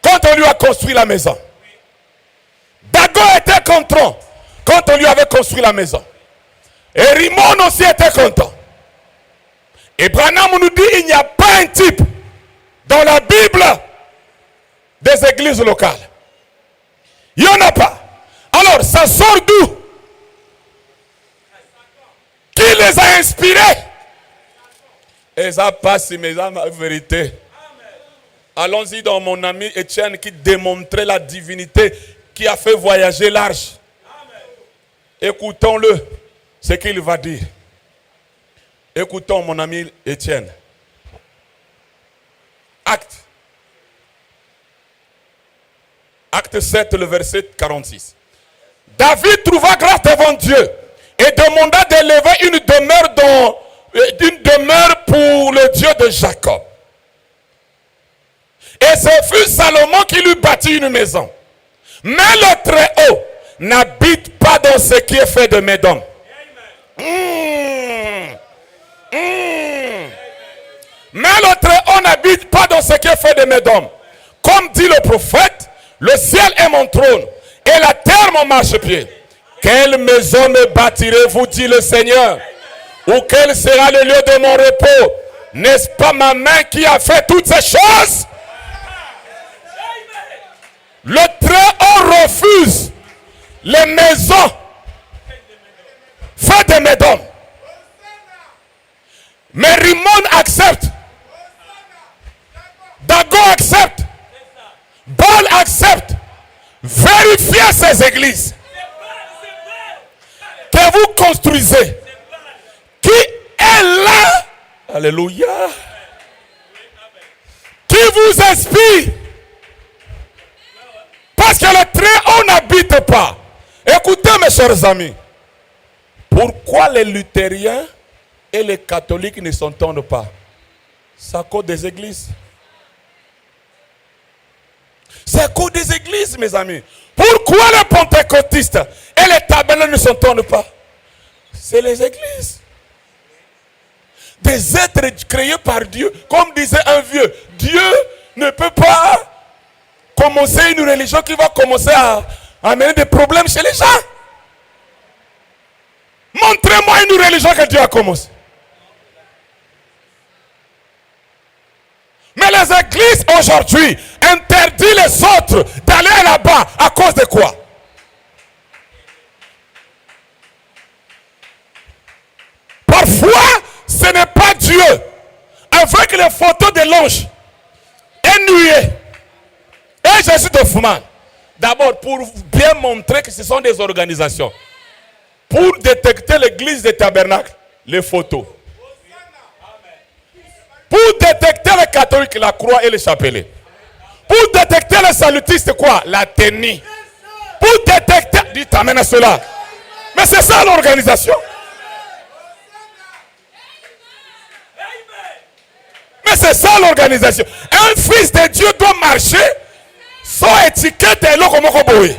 quand on lui a construit la maison. Dagon était content quand on lui avait construit la maison. Et Rimon aussi était content. Et Branham nous dit il n'y a pas un type dans la Bible des églises locales. Il n'y en a pas. Alors, ça sort d'où? Qui les a inspirés? Et ça passe, mes âmes, en vérité. Allons-y dans mon ami Étienne qui démontrait la divinité qui a fait voyager l'arche. Écoutons-le, ce qu'il va dire. Écoutons mon ami Étienne. Acte 7, le verset 46. David trouva grâce devant Dieu et demanda d'élever une demeure pour le Dieu de Jacob. Et ce fut Salomon qui lui bâtit une maison. Mais le Très-Haut n'habite pas dans ce qui est fait de Médom. Mais le Très-Haut n'habite pas dans ce qui est fait de Médom. Comme dit le prophète, le ciel est mon trône et la terre mon marchepied. Quelle maison me bâtirez-vous, dit le Seigneur? Ou quel sera le lieu de mon repos? N'est-ce pas ma main qui a fait toutes ces choses? Le Très-Haut refuse les maisons faites de Médom. Mais Rimon accepte. Dagon accepte. Baal accepte. Vérifiez ces églises que vous construisez. Qui est là? Alléluia. Qui vous inspire? Parce que le Très-Haut n'habite pas. Écoutez mes chers amis. Pourquoi les luthériens et les catholiques ne s'entendent pas? C'est à cause des églises. C'est à cause des églises, mes amis. Pourquoi les pentecôtistes et les tabernacles ne s'entendent pas? C'est les églises. Des êtres créés par Dieu. Comme disait un vieux, Dieu ne peut pas commencer une religion qui va commencer à amener des problèmes chez les gens. Montrez-moi une religion que Dieu a commencé. Mais les églises aujourd'hui interdisent les autres d'aller là-bas à cause de quoi? Parfois, ce n'est pas Dieu. Avec les photos de l'ange ennuyé et Jésus de Fouman. D'abord, pour bien montrer que ce sont des organisations. Pour détecter l'église des tabernacles, les photos. Pour détecter les catholiques, la croix et les chapelets. Pour détecter les salutistes, quoi? La tenue. Pour détecter... Dites amen à cela. Mais c'est ça l'organisation. Mais c'est ça l'organisation. Un fils de Dieu doit marcher sans étiquette et l'eau comme Koboé.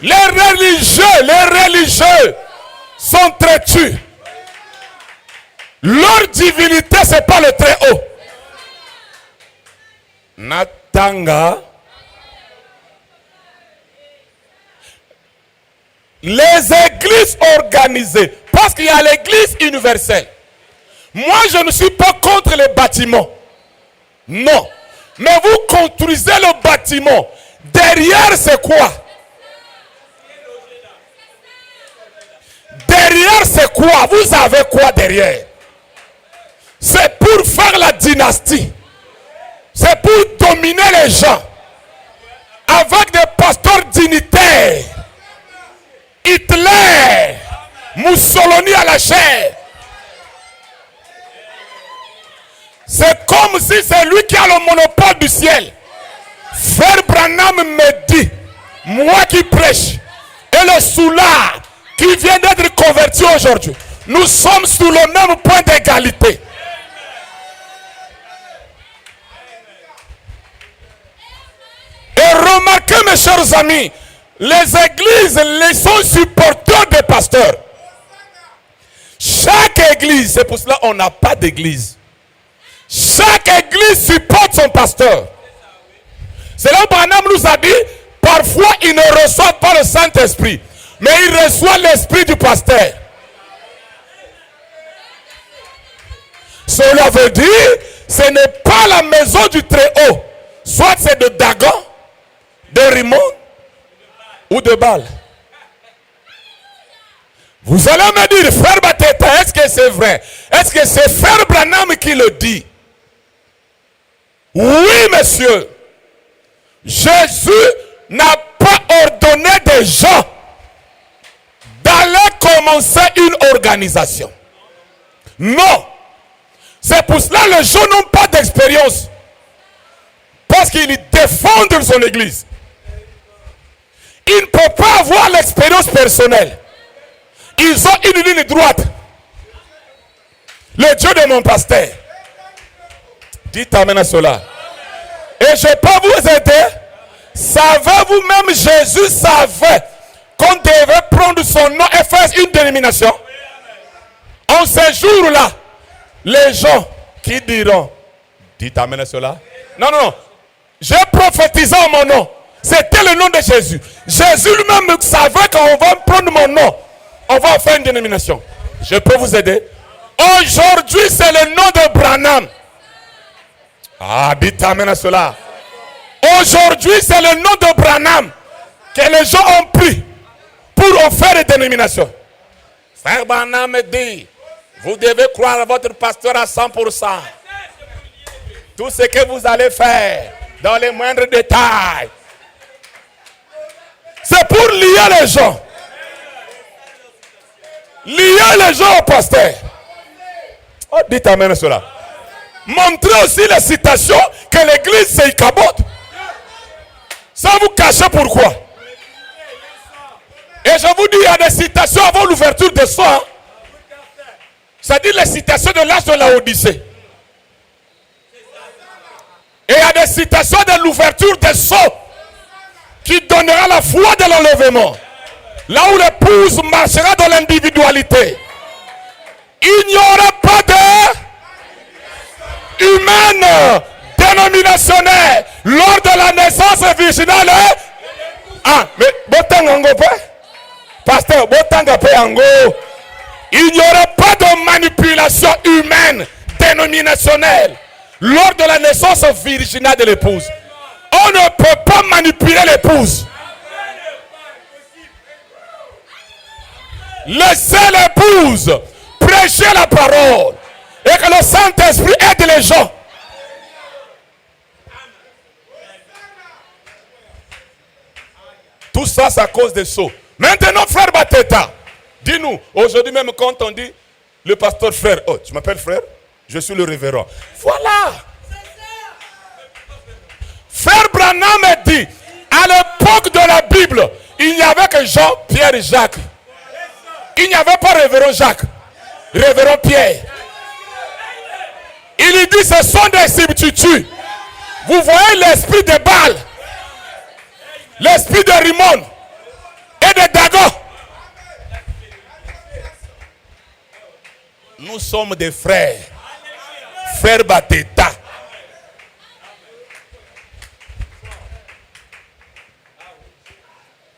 Les religieux sont traitus. Leur divinité, ce n'est pas le Très-Haut. Natanga. Les églises organisées. Parce qu'il y a l'église universelle. Moi, je ne suis pas contre les bâtiments. Non. Mais vous construisez le bâtiment. Derrière, c'est quoi? Derrière, c'est quoi? Vous avez quoi derrière? C'est pour faire la dynastie. C'est pour dominer les gens. Avec des pasteurs dignitaires. Hitler. Mussolini à la chair. C'est comme si c'est lui qui a le monopole du ciel. Frère Branham me dit, moi qui prêche, et le soulard qui vient d'être converti aujourd'hui, nous sommes sous le même point d'égalité. Et remarquez mes chers amis, les églises les sont supporteurs des pasteurs. Chaque église, c'est pour cela qu'on n'a pas d'église. Chaque église supporte son pasteur. C'est là où Branham nous a dit, parfois il ne reçoit pas le Saint-Esprit, mais il reçoit l'esprit du pasteur. Cela veut dire, ce n'est pas la maison du Très-Haut. Soit c'est de Dagon, de Rimon ou de Baal. Vous allez me dire, frère Bateta, est-ce que c'est vrai? Est-ce que c'est frère Branham qui le dit? Oui, monsieur. Jésus n'a pas ordonné des gens d'aller commencer une organisation. Non. C'est pour cela que les gens n'ont pas d'expérience. Parce qu'ils défendent son église. Ils ne peuvent pas avoir l'expérience personnelle. Ils ont une ligne droite. Le Dieu de mon pasteur. Dites amen à cela. Et je peux vous aider. Savez-vous, même Jésus savait qu'on devait prendre son nom et faire une dénomination. En ce jour-là, les gens qui diront, dites amen à cela. Non, non, non. J'ai prophétisé en mon nom. C'était le nom de Jésus. Jésus lui-même savait qu'on va prendre mon nom. On va faire une dénomination. Je peux vous aider. Aujourd'hui, c'est le nom de Branham. Ah, dites amen à cela. Aujourd'hui, c'est le nom de Branham que les gens ont pris pour en faire une dénomination. Frère Branham me dit, vous devez croire à votre pasteur à 100%. Tout ce que vous allez faire, dans les moindres détails. C'est pour lier les gens. Lier les gens au pasteur. Oh, dites amen à cela. Montrez aussi les citations que l'église s'y cabote. Sans vous cacher pourquoi. Et je vous dis, il y a des citations avant l'ouverture des soins. C'est-à-dire les citations de l'âge de la Odyssée. Et il y a des citations de l'ouverture des sceaux qui donnera la foi de l'enlèvement. Là où l'épouse marchera dans l'individualité. Il n'y aura pas de humaine dénominationnelle lors de la naissance virginale. Ah, mais botangango pasteur, botangape ango. Il n'y aura pas de manipulation humaine dénominationnelle lors de la naissance virginale de l'épouse. On ne peut pas manipuler l'épouse. Laissez l'épouse prêcher la parole et que le Saint-Esprit aide les gens. Tout ça, c'est à cause des sceaux. Maintenant, frère Bateta, dis-nous, aujourd'hui même quand on dit le pasteur frère, oh, tu m'appelles frère? Je suis le révérend. Voilà. Frère Branham dit, à l'époque de la Bible, il n'y avait que Jean, Pierre et Jacques. Il n'y avait pas révérend Jacques, révérend Pierre. Il dit, ce sont des substituts. Vous voyez l'esprit de Baal, l'esprit de Rimon et de Dagon. Nous sommes des frères. Frère Bateta.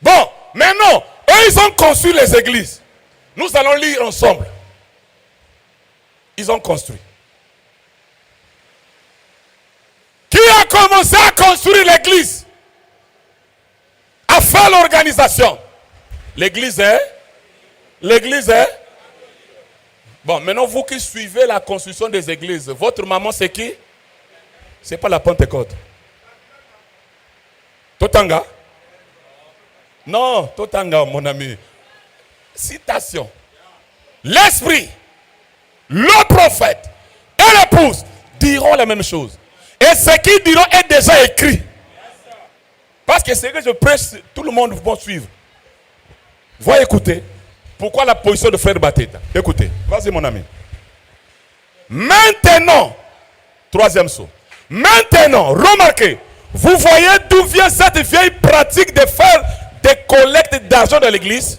Bon, maintenant, eux, ils ont construit les églises. Nous allons lire ensemble. Ils ont construit. Qui a commencé à construire l'église? À faire l'organisation? L'église est? L'église est? Bon, maintenant, vous qui suivez la construction des églises, votre maman, c'est qui? C'est pas la Pentecôte. Totanga? Non, Totanga, mon ami. Citation. L'esprit, le prophète et l'épouse diront la même chose. Et ce qu'ils diront est déjà écrit. Parce que ce que je prêche, tout le monde va suivre. Va écouter. Pourquoi la position de frère Bateta? Écoutez, vas-y mon ami. Maintenant, troisième saut. Maintenant, remarquez, vous voyez d'où vient cette vieille pratique de faire des collectes d'argent dans l'église?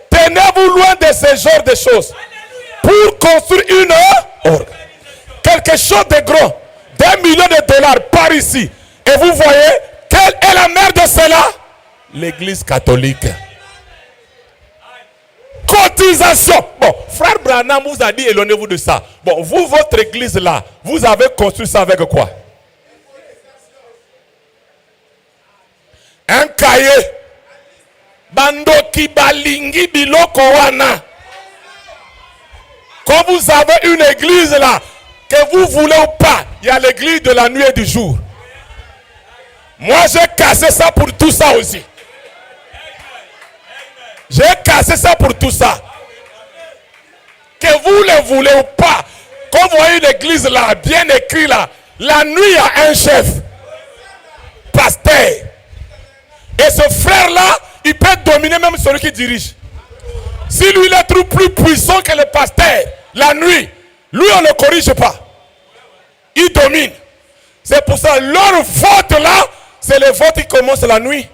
Tenez-vous loin de ce genre de choses. Pour construire une orgue. Quelque chose de grand. $1 million par ici. Et vous voyez, quelle est la mère de cela? L'église catholique. Cotisation. Bon, frère Branham vous a dit, éloignez-vous de ça. Bon, vous, votre église là, vous avez construit ça avec quoi? Un cahier. Bandoki balingi biloko wana. Quand vous avez une église là, que vous voulez ou pas, il y a l'église de la nuit et du jour. Moi, j'ai cassé ça pour tout ça aussi. J'ai cassé ça pour tout ça. Que vous le voulez ou pas, quand vous voyez l'église là, bien écrit là, la nuit il y a un chef, pasteur. Et ce frère-là, il peut dominer même celui qui dirige. Si lui il est trop plus puissant que le pasteur, la nuit, lui on ne corrige pas. Il domine. C'est pour ça leur vote là, c'est le vote qui commence la nuit.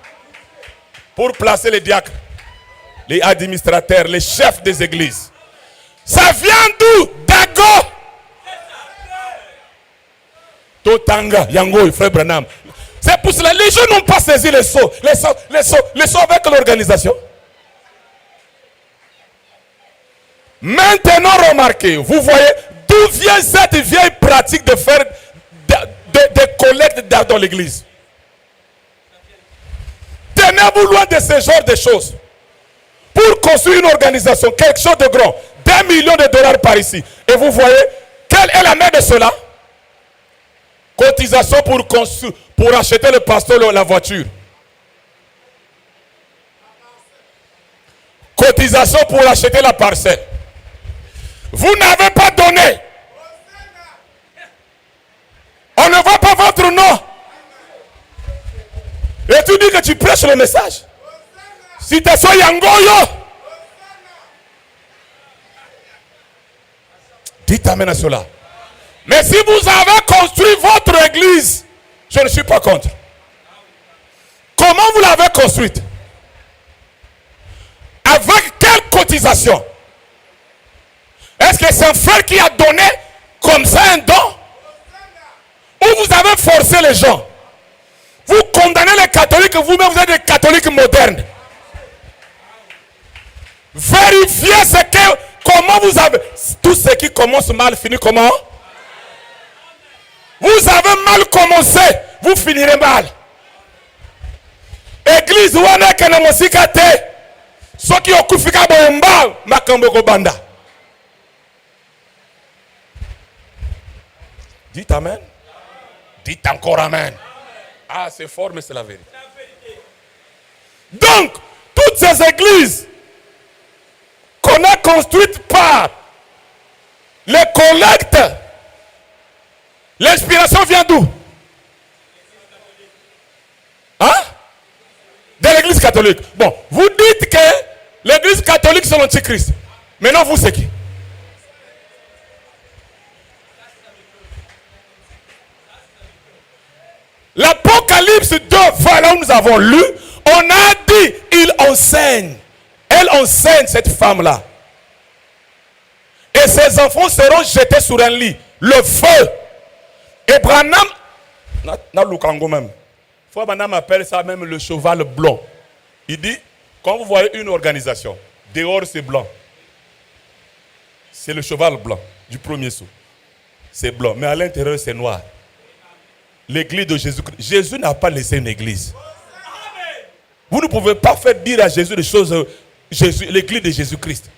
Pour placer les diacres, les administrateurs, les chefs des églises. Ça vient d'où? Dago. Totanga, Yango, frère Branham. C'est pour cela les gens n'ont pas saisi les sauts avec l'organisation. Maintenant, remarquez, vous voyez d'où vient cette vieille pratique de faire des collectes dans l'église. Tenez-vous loin de ce genre de choses. Pour construire une organisation, quelque chose de grand, 2 millions de dollars par ici. Et vous voyez, quelle est la mère de cela? Cotisation pour acheter le pasteur la voiture. Cotisation pour acheter la parcelle. Vous n'avez pas donné. On ne voit pas votre nom. Et tu dis que tu prêches le message. Si tu es sur Yangoyo, dites amen à cela. Mais si vous avez construit votre église, je ne suis pas contre. Comment vous l'avez construite? Avec quelle cotisation? Est-ce que c'est un frère qui a donné comme ça un don? Ou vous avez forcé les gens? Vous condamnez les catholiques, vous-même vous êtes des catholiques modernes. Vérifiez ce que, comment vous avez, tout ce qui commence mal finit comment? Vous avez mal commencé, vous finirez mal. Église wana kana mosika te. Soki okufika bomba makambo ko banda. Dites amen. Dites encore amen. Ah, c'est fort, mais c'est la vérité. Donc, toutes ces églises qu'on a construites par les collectes, l'inspiration vient d'où? Hein? De l'église catholique. Bon, vous dites que l'église catholique c'est l'antichrist. Maintenant, vous, c'est qui? L'Apocalypse 2, voilà où nous avons lu, on a dit, il enseigne. Elle enseigne, cette femme-là. Et ses enfants seront jetés sur un lit. Le feu. Et Branham, même. Frère Branham appelle ça même le cheval blanc. Il dit, quand vous voyez une organisation, dehors c'est blanc. C'est le cheval blanc du premier saut. C'est blanc, mais à l'intérieur c'est noir. L'église de Jésus-Christ. Jésus n'a pas laissé une église. Vous ne pouvez pas faire dire à Jésus des choses. L'église de Jésus-Christ.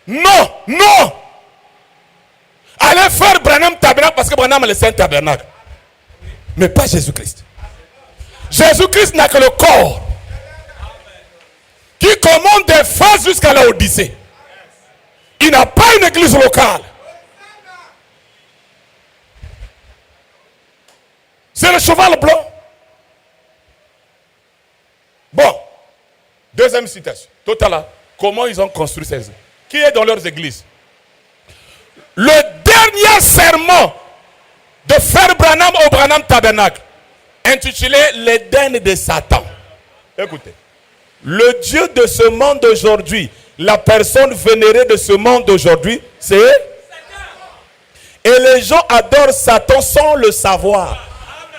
Non, non. Allez faire Branham tabernacle parce que Branham a laissé un tabernacle. Mais pas Jésus-Christ. Jésus-Christ n'a que le corps qui commande des phases jusqu'à la Odyssée. Il n'a pas une église locale. C'est le cheval blanc. Bon. Deuxième citation. Total. Comment ils ont construit ces églises? Qui est dans leurs églises? Le dernier sermon de Frère Branham au Branham Tabernacle, intitulé l'Éden de Satan. Écoutez. Le Dieu de ce monde d'aujourd'hui, la personne vénérée de ce monde d'aujourd'hui, c'est Satan. Et les gens adorent Satan sans le savoir.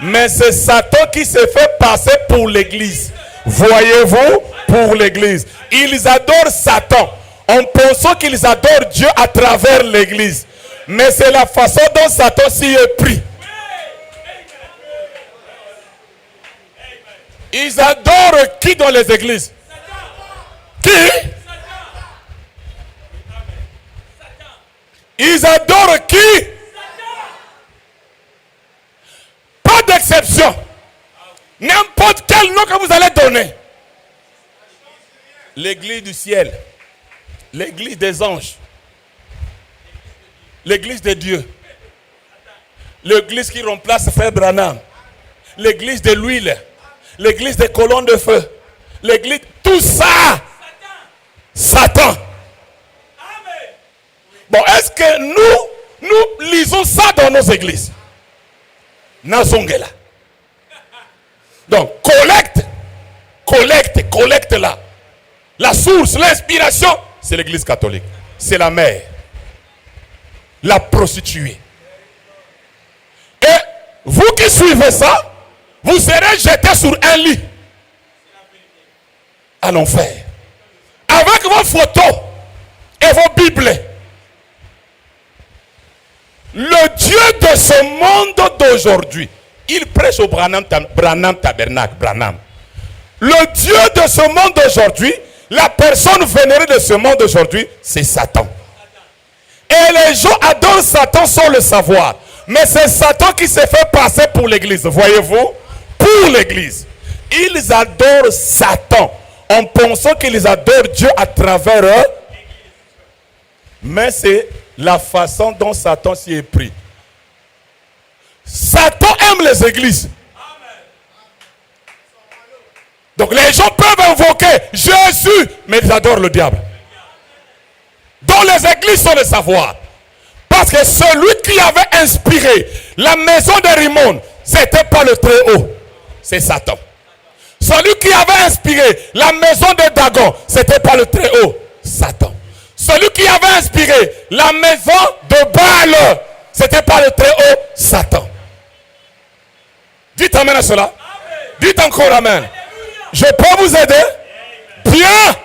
Mais c'est Satan qui se fait passer pour l'église. Voyez-vous, pour l'église. Ils adorent Satan en pensant qu'ils adorent Dieu à travers l'église. Mais c'est la façon dont Satan s'y est pris. Ils adorent qui dans les églises? Qui? Ils adorent qui? Pas d'exception. N'importe quel nom que vous allez donner. L'église du ciel. L'église des anges. L'église de Dieu. L'église qui remplace Frère Branham. L'église de l'huile. L'église des colonnes de feu. L'église, tout ça. Satan. Bon, est-ce que nous lisons ça dans nos églises? Nazongela. Donc, collecte là. La source, l'inspiration, c'est l'église catholique. C'est la mère. La prostituée. Et vous qui suivez ça, vous serez jetés sur un lit. À l'enfer. Avec vos photos et vos bibles. Le Dieu de ce monde d'aujourd'hui, il prêche au Branham Tabernacle. Branham. Le Dieu de ce monde d'aujourd'hui, la personne vénérée de ce monde d'aujourd'hui, c'est Satan. Et les gens adorent Satan sans le savoir. Mais c'est Satan qui s'est fait passer pour l'église. Voyez-vous? Pour l'église. Ils adorent Satan en pensant qu'ils adorent Dieu à travers eux. Mais c'est la façon dont Satan s'y est pris. Satan aime les églises. Donc les gens peuvent invoquer Jésus, mais ils adorent le diable. Dans les églises sans le savoir. Parce que celui qui avait inspiré la maison de Rimon, ce n'était pas le Très-Haut, c'est Satan. Celui qui avait inspiré la maison de Dagon, ce n'était pas le Très-Haut, Satan. Celui qui avait inspiré la maison de Baal, ce n'était pas le Très-Haut, Satan. Dites amen à cela. Amen. Dites encore amen. Je peux vous aider? Bien,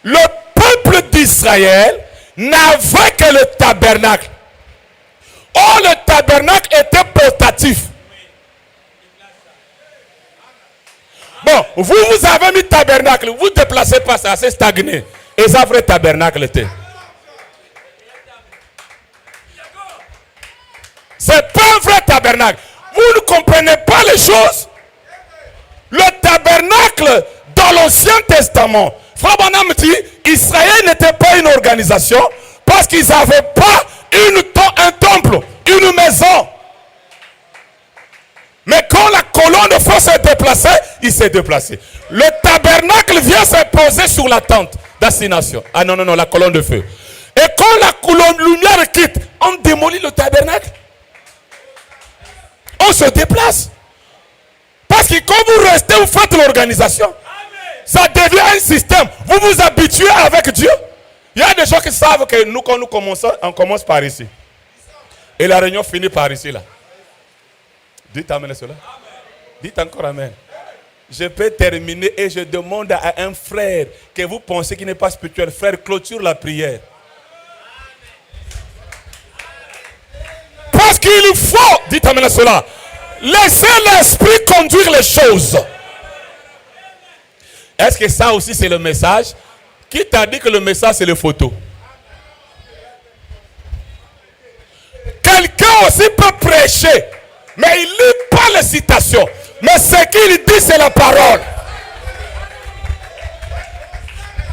le peuple d'Israël n'avait que le tabernacle. Or, le tabernacle était portatif. Bon, vous avez mis tabernacle, vous ne déplacez pas ça, c'est stagné. Et ça, vrai tabernacle était. C'est pas un vrai tabernacle. Vous ne comprenez pas les choses. Le tabernacle dans l'Ancien Testament, Frère Branham dit, Israël n'était pas une organisation parce qu'ils n'avaient pas un temple, une maison. Mais quand la colonne de feu s'est déplacée, il s'est déplacé. Le tabernacle vient se poser sur la tente d'assignation. Ah non, la colonne de feu. Et quand la colonne de lumière quitte, on démolit le tabernacle. On se déplace. Parce que quand vous restez, vous faites l'organisation. Ça devient un système. Vous vous habituez avec Dieu. Il y a des gens qui savent que nous, quand nous commençons, on commence par ici. Et la réunion finit par ici, là. Dites amen à cela. Dites encore amen. Je peux terminer et je demande à un frère que vous pensez qu'il n'est pas spirituel. Frère, clôture la prière. Parce qu'il faut, dites amen à cela, laisser l'esprit conduire les choses. Est-ce que ça aussi c'est le message? Qui t'a dit que le message c'est les photos? Quelqu'un aussi peut prêcher, mais il ne lit pas les citations. Mais ce qu'il dit c'est la parole.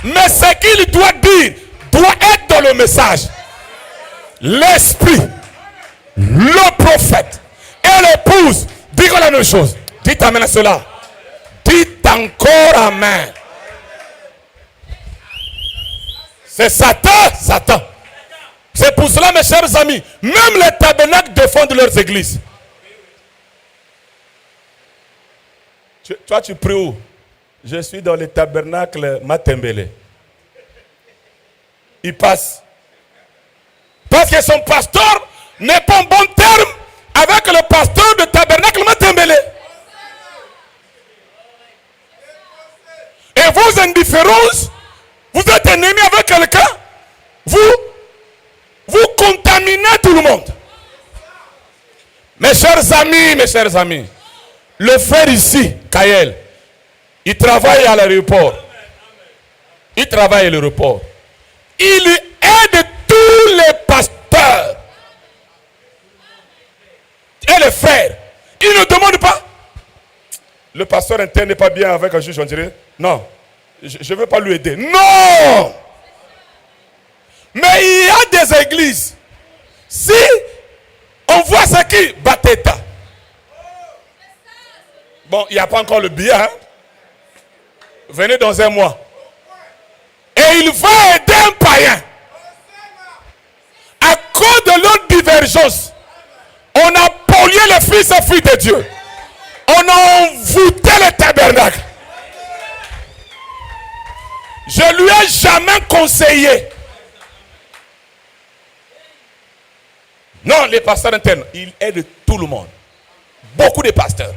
Mais ce qu'il doit dire doit être dans le message. L'esprit, le prophète et l'épouse disent la même chose. Dites amen à cela. Dites encore amen. C'est Satan. C'est pour cela, mes chers amis, même les tabernacles défendent leurs églises. Toi, tu pries où? Je suis dans le tabernacle Matembele. Il passe. Parce que son pasteur n'est pas en bon terme avec le pasteur de tabernacle Matembele. Et vos indifférences, vous êtes ennemis avec quelqu'un, vous contaminez tout le monde. Mes chers amis, le frère ici, Kael, il travaille à l'aéroport. Il aide tous les pasteurs les frères, ils ne demandent pas. Le pasteur interne n'est pas bien avec un juge, on dirait. Non, je ne veux pas lui aider. Non! Mais il y a des églises. Si on voit ce qui, Bateta. Bon, il n'y a pas encore le billet. Hein? Venez dans un mois. Et il va aider un païen. À cause de leur divergence, on a pollué les fils et filles de Dieu. On a envoûté le tabernacle. Je lui ai jamais conseillé. Non, les pasteurs internes, ils aident tout le monde. Beaucoup de pasteurs.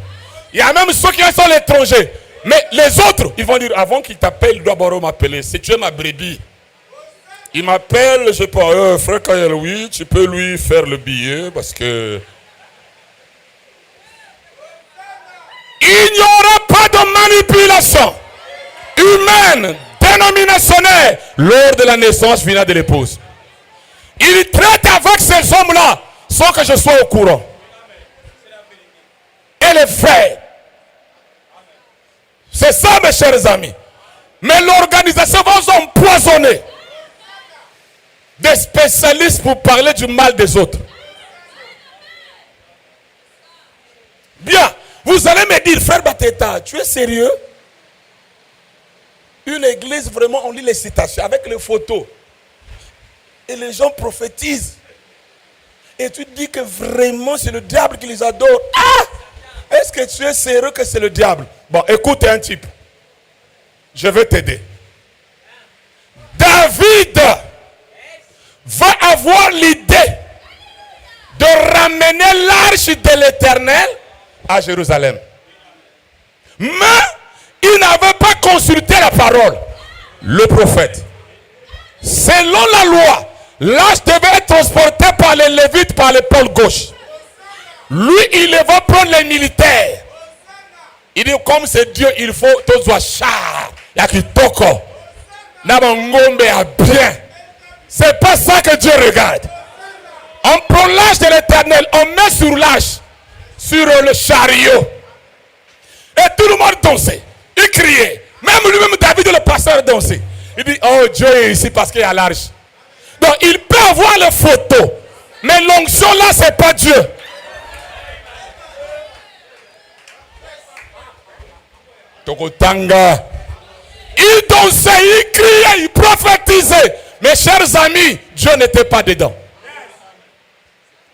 Il y a même ceux qui sont à l'étranger. Mais les autres, ils vont dire, avant qu'il t'appelle, il doit d'abord m'appeler. Si tu es ma brebis. Il m'appelle, je sais pas, frère Kayel, oui, tu peux lui faire le billet parce que... Il n'y aura pas de manipulation humaine, dénominationnelle, lors de la naissance finale de l'épouse. Il traite avec ces hommes-là sans que je sois au courant. Et les frères. C'est ça, mes chers amis. Mais l'organisation va s'empoisonner. Des spécialistes pour parler du mal des autres. Bien, vous allez me dire, frère Bateta, tu es sérieux? Une église, vraiment, on lit les citations avec les photos. Et les gens prophétisent. Et tu dis que vraiment c'est le diable qui les adore. Ah! Est-ce que tu es sérieux que c'est le diable? Bon, écoute un type. Je vais t'aider. David va avoir l'idée de ramener l'arche de l'Éternel à Jérusalem. Mais il n'avait pas consulté la parole. Le prophète. Selon la loi, l'arche devait être transportée par les Lévites par l'épaule gauche. Lui, il va prendre les militaires. Il dit, comme c'est Dieu, il faut tous char. Il y a qui toko. Nabangombe a bien. C'est pas ça que Dieu regarde. On prend l'arche de l'Éternel, on met sur l'arche, sur le chariot. Et tout le monde dansait. Il criait. Même lui-même, David, le pasteur, dansait. Il dit, oh, Dieu est ici parce qu'il y a l'arche. Donc, il peut avoir les photos. Mais l'onction là, c'est pas Dieu. Tokotanga. Il dansait, il criait, il prophétisait. Mes chers amis, Dieu n'était pas dedans.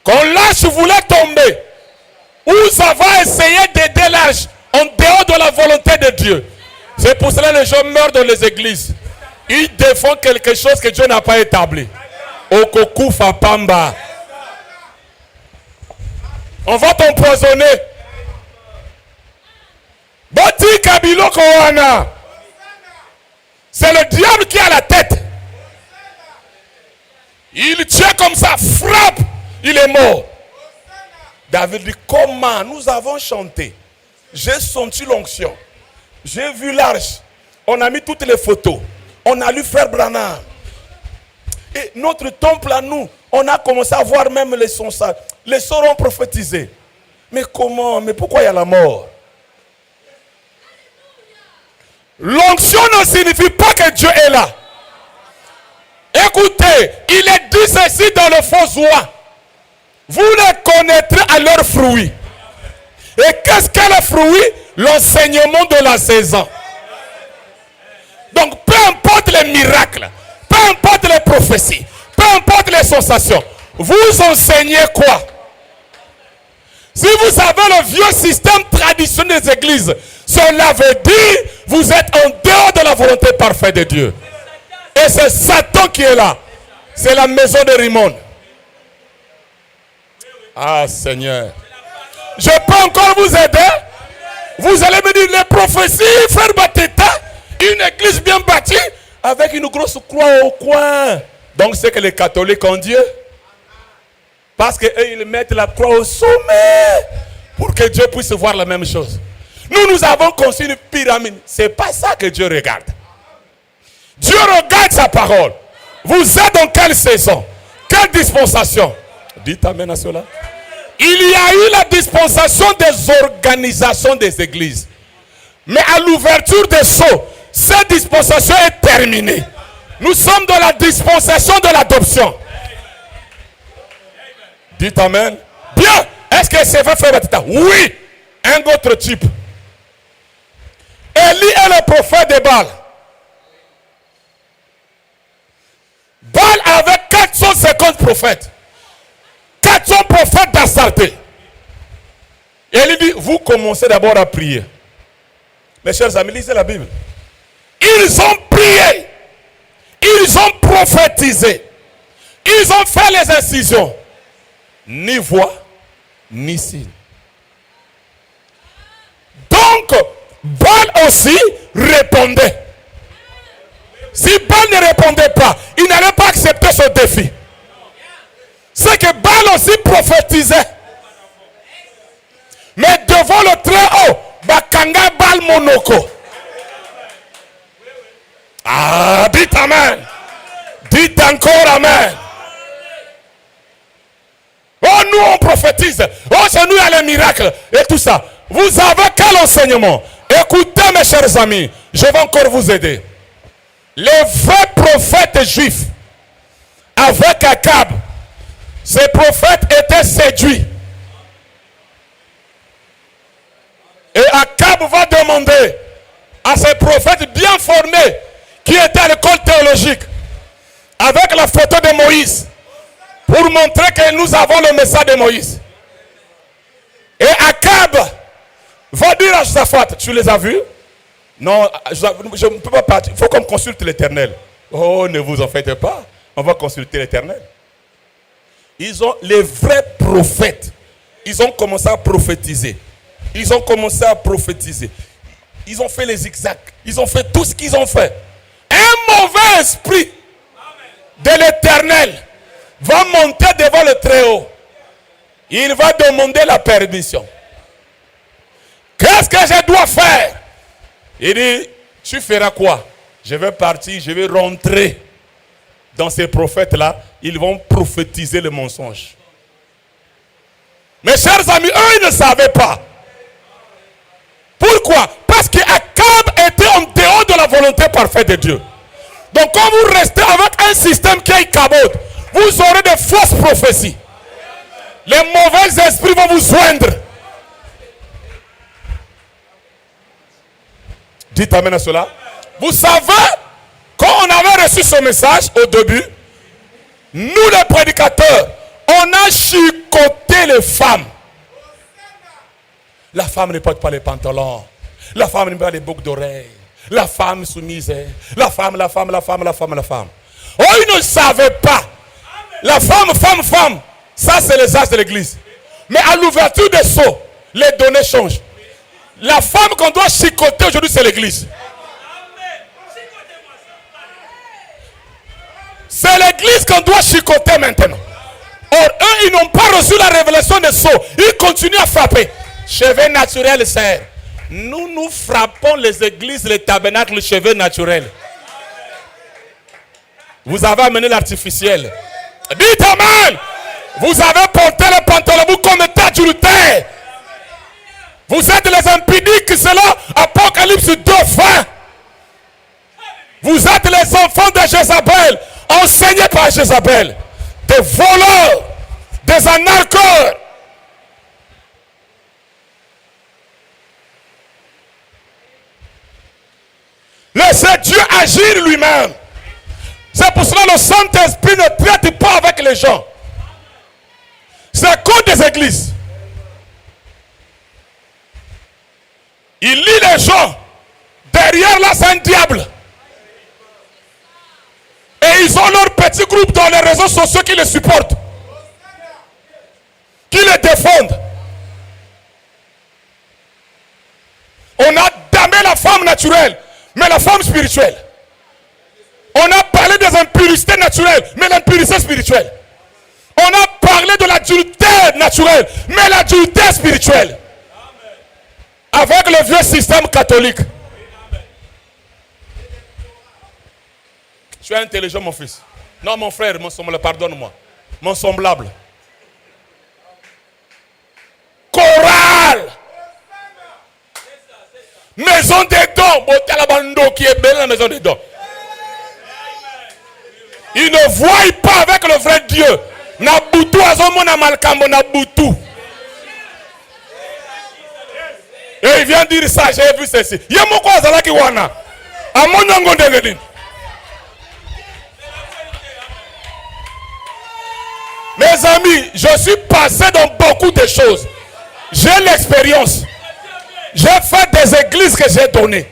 Quand l'arche voulait tomber, Uza va essayer d'aider l'arche en dehors de la volonté de Dieu. C'est pour cela que les gens meurent dans les églises. Ils défendent quelque chose que Dieu n'a pas établi. Okoku Fapamba. On va t'empoisonner. Boti Kabilo Kowana. C'est le diable qui a la tête. Il tient comme ça, frappe, il est mort. David dit, comment? Nous avons chanté. J'ai senti l'onction. J'ai vu l'arche. On a mis toutes les photos. On a lu frère Branham. Et notre temple à nous, on a commencé à voir même les sons. Les sons ont prophétisé. Mais comment? Mais pourquoi il y a la mort? L'onction ne signifie pas que Dieu est là. Écoutez, il est dit ceci dans le faux oie. Vous les connaîtrez à leurs fruits. Et qu'est-ce qu'est le fruit? L'enseignement de la saison. Donc, peu importe les miracles, peu importe les prophéties, peu importe les sensations, vous enseignez quoi? Si vous avez le vieux système traditionnel des églises, cela veut dire vous êtes en dehors de la volonté parfaite de Dieu. Et c'est Satan qui est là. C'est la maison de Rimon. Ah Seigneur. Je peux encore vous aider? Vous allez me dire les prophéties, frère Bateta, une église bien bâtie avec une grosse croix au coin. Donc c'est que les catholiques ont Dieu. Parce qu'eux ils mettent la croix au sommet pour que Dieu puisse voir la même chose. Nous avons construit une pyramide. C'est pas ça que Dieu regarde. Dieu regarde sa parole. Vous êtes dans quelle saison? Quelle dispensation? Dites amen à cela. Il y a eu la dispensation des organisations des églises. Mais à l'ouverture des sceaux, cette dispensation est terminée. Nous sommes dans la dispensation de l'adoption. Dites Amen. Bien. Est-ce que c'est vrai, frère Batista? Oui. Un autre type. Élie est le prophète de Baal. Baal avait 450 prophètes. 400 prophètes d'Astarté. Élie dit, vous commencez d'abord à prier. Mes chers amis, lisez la Bible. Ils ont prié. Ils ont prophétisé. Ils ont fait les incisions. Ni voix, ni signe. Donc, Baal aussi répondait. Si Baal ne répondait pas, il n'allait pas accepter ce défi. C'est que Baal aussi prophétisait. Mais devant le Très-Haut, Bakanga Baal Monoko. Ah, dites Amen. Dites encore Amen. Oh, nous on prophétise. Oh, chez nous il y a les miracles et tout ça. Vous avez quel enseignement? Écoutez mes chers amis, je vais encore vous aider. Les vrais prophètes juifs, avec Akab, ces prophètes étaient séduits. Et Akab va demander à ces prophètes bien formés, qui étaient à l'école théologique, avec la photo de Moïse, pour montrer que nous avons le message de Moïse. Et Akab va dire à Josaphat, tu les as vus? Non, je ne peux pas partir. Il faut qu'on consulte l'Éternel. Oh, ne vous en faites pas. On va consulter l'Éternel. Ils ont les vrais prophètes. Ils ont commencé à prophétiser. Ils ont commencé à prophétiser. Ils ont fait les zigzags. Ils ont fait tout ce qu'ils ont fait. Un mauvais esprit de l'Éternel va monter devant le Très-Haut. Il va demander la permission. Qu'est-ce que je dois faire? Il dit, tu feras quoi? Je vais partir, je vais rentrer dans ces prophètes-là. Ils vont prophétiser le mensonge. Mes chers amis, eux, ils ne savaient pas. Pourquoi? Parce qu'Akab était en dehors de la volonté parfaite de Dieu. Donc quand vous restez avec un système qui est cabote, vous aurez des fausses prophéties. Les mauvais esprits vont vous joindre. Dites amen à cela. Vous savez, quand on avait reçu ce message au début, nous les prédicateurs, on a chicoté les femmes. La femme ne porte pas les pantalons. La femme ne met pas les boucles d'oreilles. La femme soumise. La femme. Oh, ils ne savaient pas. La femme. Ça, c'est les âges de l'église. Mais à l'ouverture des sceaux, les données changent. La femme qu'on doit chicoter aujourd'hui, c'est l'église. C'est l'église qu'on doit chicoter maintenant. Or, eux, ils n'ont pas reçu la révélation des sceaux. Ils continuent à frapper. Cheveux naturels, sœur. Nous frappons les églises, les tabernacles, les cheveux naturels. Vous avez amené l'artificiel. Dites amen. Vous avez porté le pantalon comme état adultère. Vous êtes les impudiques, c'est là, Apocalypse 2:20. Vous êtes les enfants de Jézabel, enseignés par Jézabel. Des voleurs, des anarcheurs. Laissez Dieu agir lui-même. C'est pour cela que le Saint-Esprit ne traite pas avec les gens. C'est contre des églises. Il lit les gens. Derrière là, c'est un diable. Et ils ont leur petit groupe dans les réseaux sociaux qui les supportent. Qui les défendent. On a damné la femme naturelle, mais la femme spirituelle. On a parlé des impurités naturelles, mais l'impurité spirituelle. On a parlé de l'adultère naturel, mais l'adultère spirituel. Avec le vieux système catholique. Je suis intelligent, mon fils. Non, mon frère, mon semblable, pardonne-moi. Mon semblable. maison des dons. Qui est belle la maison des dons. Il ne voit pas avec le vrai Dieu. Nabutu azomona malkambo Nabutu. Et il vient dire ça, j'ai vu ceci. Yemoko azalaki wana. Amonyango ndengedin. Mes amis, je suis passé dans beaucoup de choses. J'ai l'expérience. J'ai fait des églises que j'ai données.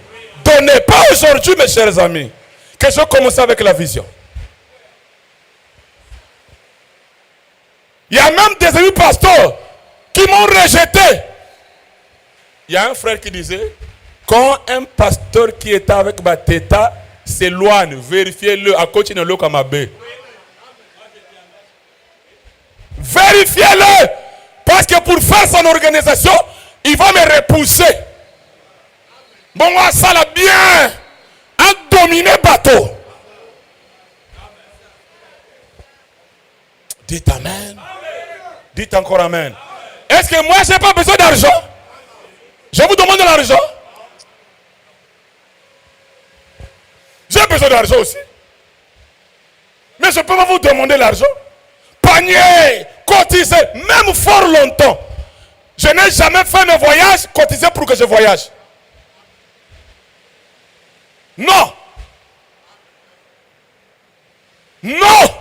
Pas aujourd'hui, mes chers amis, que je commence avec la vision. Il y a même des amis pasteurs qui m'ont rejeté. Il y a un frère qui disait, quand un pasteur qui était avec Bateta s'éloigne, vérifiez-le à côté de l'eau comme abbé. Vérifiez-le. Parce que pour faire son organisation, il va me repousser. Bon, ça l'a bien. A dominé bateau. Dites amen. Dites encore amen. Est-ce que moi, je n'ai pas besoin d'argent? Je vous demande de l'argent. J'ai besoin d'argent aussi. Mais je ne peux pas vous demander l'argent. Panier, cotiser, même fort longtemps. Je n'ai jamais fait un voyage, cotiser pour que je voyage. Non. Non.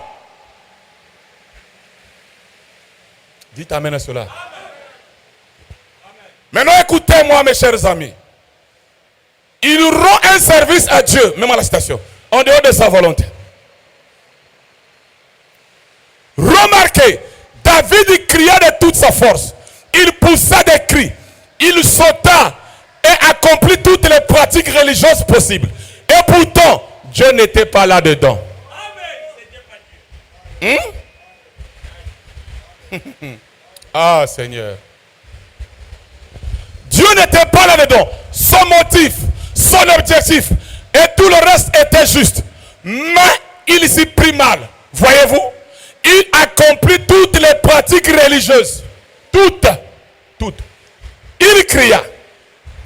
Dites amen à cela. Maintenant écoutez-moi mes chers amis. Il rend un service à Dieu, même à la citation, en dehors de sa volonté. Remarquez, David cria de toute sa force. Il poussa des cris. Il sauta et accomplit toutes les pratiques religieuses possibles. Et pourtant, Dieu n'était pas là-dedans. Ah Seigneur. Dieu n'était pas là-dedans. Son motif, son objectif et tout le reste était juste. Mais il s'y prit mal. Voyez-vous? Il accomplit toutes les pratiques religieuses. Toutes. Il cria.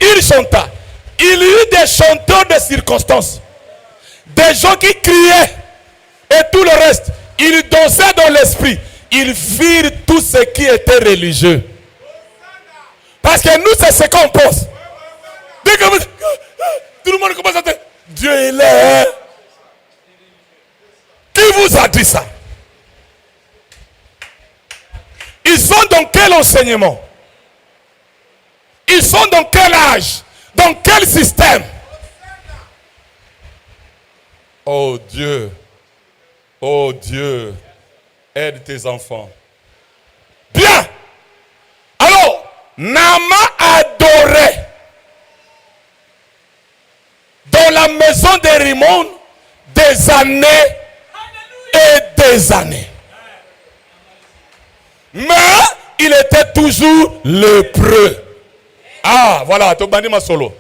Il chanta. Il y eut des chanteurs de circonstances. Des gens qui criaient. Et tout le reste. Ils dansaient dans l'esprit. Ils firent tout ce qui était religieux. Parce que nous, c'est ce qu'on pense. Dès que vous... tout le monde commence à dire, Dieu est là. Qui vous a dit ça? Ils sont dans quel enseignement? Ils sont dans quel âge? Dans quel système? Oh Dieu. Oh Dieu. Aide tes enfants. Bien. Alors, Nama adorait dans la maison de Rimon des années et des années. Mais il était toujours lépreux. Ah, voilà, Tobani ma solo.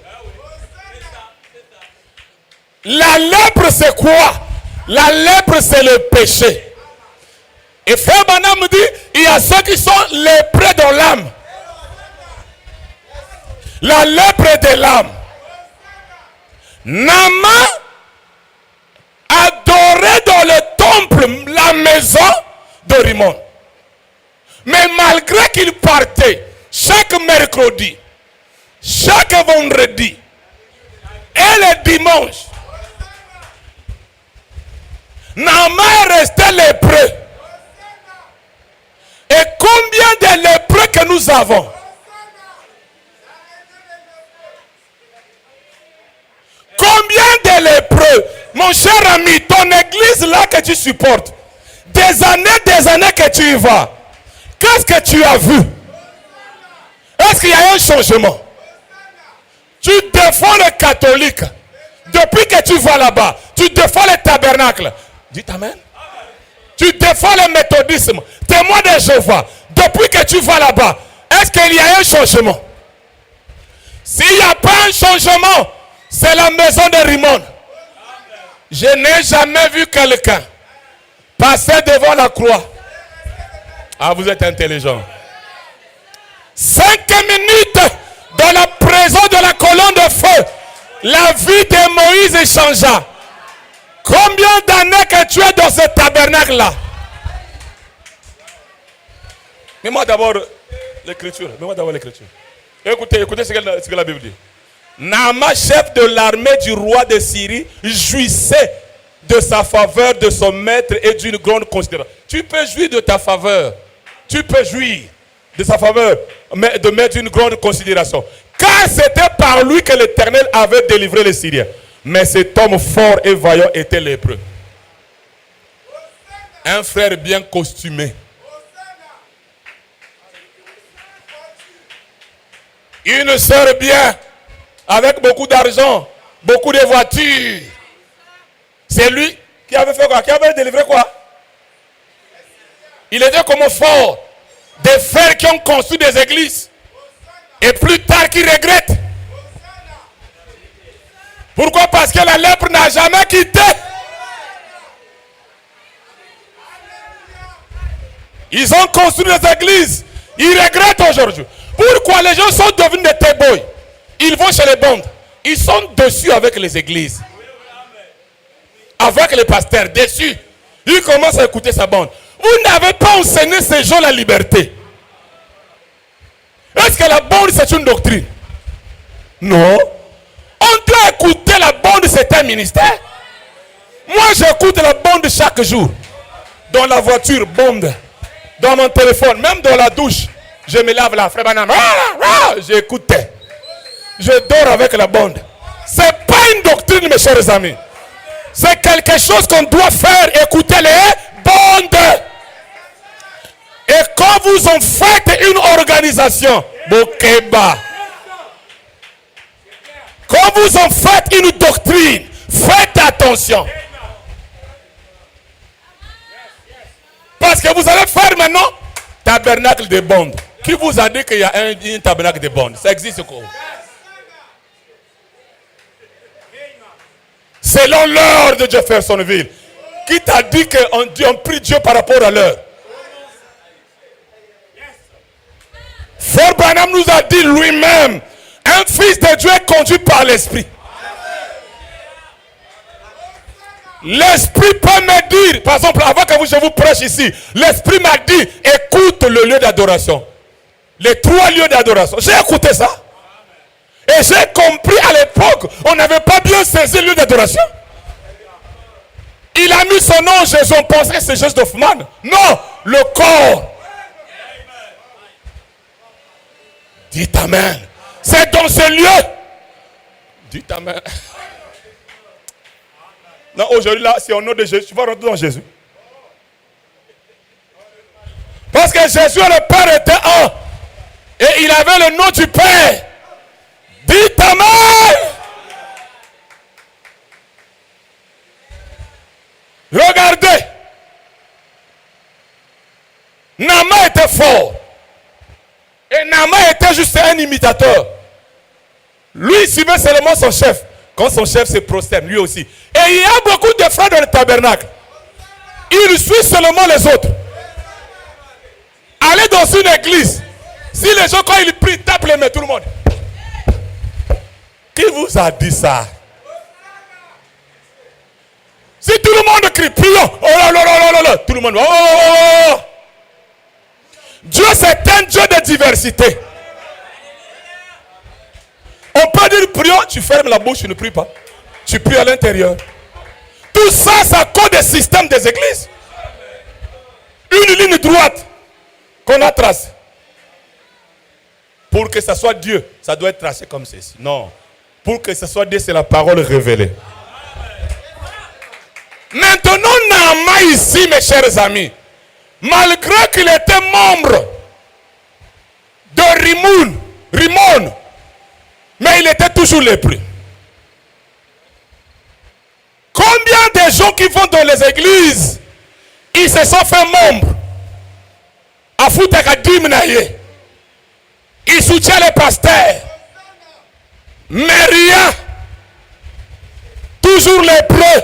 La lèpre, c'est quoi? La lèpre, c'est le péché. Et Frère Branham me dit, il y a ceux qui sont lépreux dans l'âme. La lèpre de l'âme. Nama adorait dans le temple la maison de Rimon. Mais malgré qu'il partait chaque mercredi, chaque vendredi et le dimanche, Nama est resté lépreux. Et combien de lépreux que nous avons? Combien de lépreux? Mon cher ami, ton église là que tu supportes, des années que tu y vas, qu'est-ce que tu as vu? Est-ce qu'il y a un changement? Tu défends les catholiques. Depuis que tu vas là-bas, tu défends les tabernacles. Dites amen. Tu défends le méthodisme. Témoin de Jéhovah. Depuis que tu vas là-bas, est-ce qu'il y a un changement? S'il n'y a pas un changement, c'est la maison de Rimon. Je n'ai jamais vu quelqu'un passer devant la croix. Ah, vous êtes intelligent. 5 minutes dans la raison de la colonne de feu, la vie de Moïse changea. Combien d'années que tu es dans ce tabernacle-là? Mets-moi d'abord l'écriture. Écoutez ce que la Bible dit. Naaman, chef de l'armée du roi de Syrie, jouissait de sa faveur, de son maître et d'une grande considération. Tu peux jouir de ta faveur. Tu peux jouir de sa faveur, mais de mettre une grande considération. Car c'était par lui que l'Éternel avait délivré les Syriens. Mais cet homme fort et vaillant était lépreux. Un frère bien costumé. Une sœur bien, avec beaucoup d'argent, beaucoup de voitures. C'est lui qui avait fait quoi? Qui avait délivré quoi? Il était comme fort. Des frères qui ont construit des églises. Et plus tard qui regrettent. Pourquoi? Parce que la lèpre n'a jamais quitté. Ils ont construit des églises. Ils regrettent aujourd'hui. Pourquoi les gens sont devenus des téboys? Ils vont chez les bandes. Ils sont dessus avec les églises. Avec les pasteurs, dessus. Ils commencent à écouter sa bande. Vous n'avez pas enseigné ces gens la liberté. Est-ce que la bande c'est une doctrine? Non. On doit écouter la bande, c'est un ministère. Moi j'écoute la bande chaque jour. Dans la voiture, bande. Dans mon téléphone, même dans la douche. Je me lave la frère Banam. J'écoutais. Je dors avec la bande. Ce n'est pas une doctrine, mes chers amis. C'est quelque chose qu'on doit faire. Écoutez les bandes. Et quand vous en faites une organisation, Bokeba. Quand vous en faites une doctrine, faites attention. Parce que vous allez faire maintenant tabernacle de bandes. Qui vous a dit qu'il y a un tabernacle de bandes? Ça existe quoi? Selon l'heure de Jeffersonville. Qui t'a dit qu'on prie Dieu par rapport à l'heure? Frère Branham nous a dit lui-même, un fils de Dieu est conduit par l'esprit. L'esprit peut me dire, par exemple, avant que je vous prêche ici, l'esprit m'a dit, écoute le lieu d'adoration. Les 3 lieux d'adoration. J'ai écouté ça. Et j'ai compris à l'époque, on n'avait pas bien saisi le lieu d'adoration. Il a mis son nom, Jésus, on pensait que c'est Joseph Hoffman. Non, le corps. Dites Amen. C'est dans ce lieu. Dites Amen. Non, aujourd'hui, là, c'est au nom de Jésus. Tu vas rentrer dans Jésus. Parce que Jésus et le Père étaient un. Et il avait le nom du Père. Dites Amen. Regardez. Naaman était fort. Et Naaman était juste un imitateur. Lui, il suivait seulement son chef. Quand son chef se prosterne, lui aussi. Et il y a beaucoup de frères dans le tabernacle. Il suit seulement les autres. Allez dans une église. Si les gens, quand ils prient, tapent les mains, tout le monde. Qui vous a dit ça? Si tout le monde crie, prions. Oh là là là là là. Tout le monde. Oh. Dieu, c'est un Dieu de diversité. On peut dire prions, tu fermes la bouche, tu ne pries pas. Tu pries à l'intérieur. Tout ça, c'est à cause des systèmes des églises. Une ligne droite qu'on a tracée. Pour que ce soit Dieu, ça doit être tracé comme ceci. Non. Pour que ce soit Dieu, c'est la parole révélée. Maintenant, Naaman ici, mes chers amis, malgré qu'il était membre de Rimon, mais il était toujours lépreux. Combien de gens qui vont dans les églises, ils se sont fait membres. À Foutakadim, ils soutiennent les pasteurs. Mais rien. Toujours lépreux.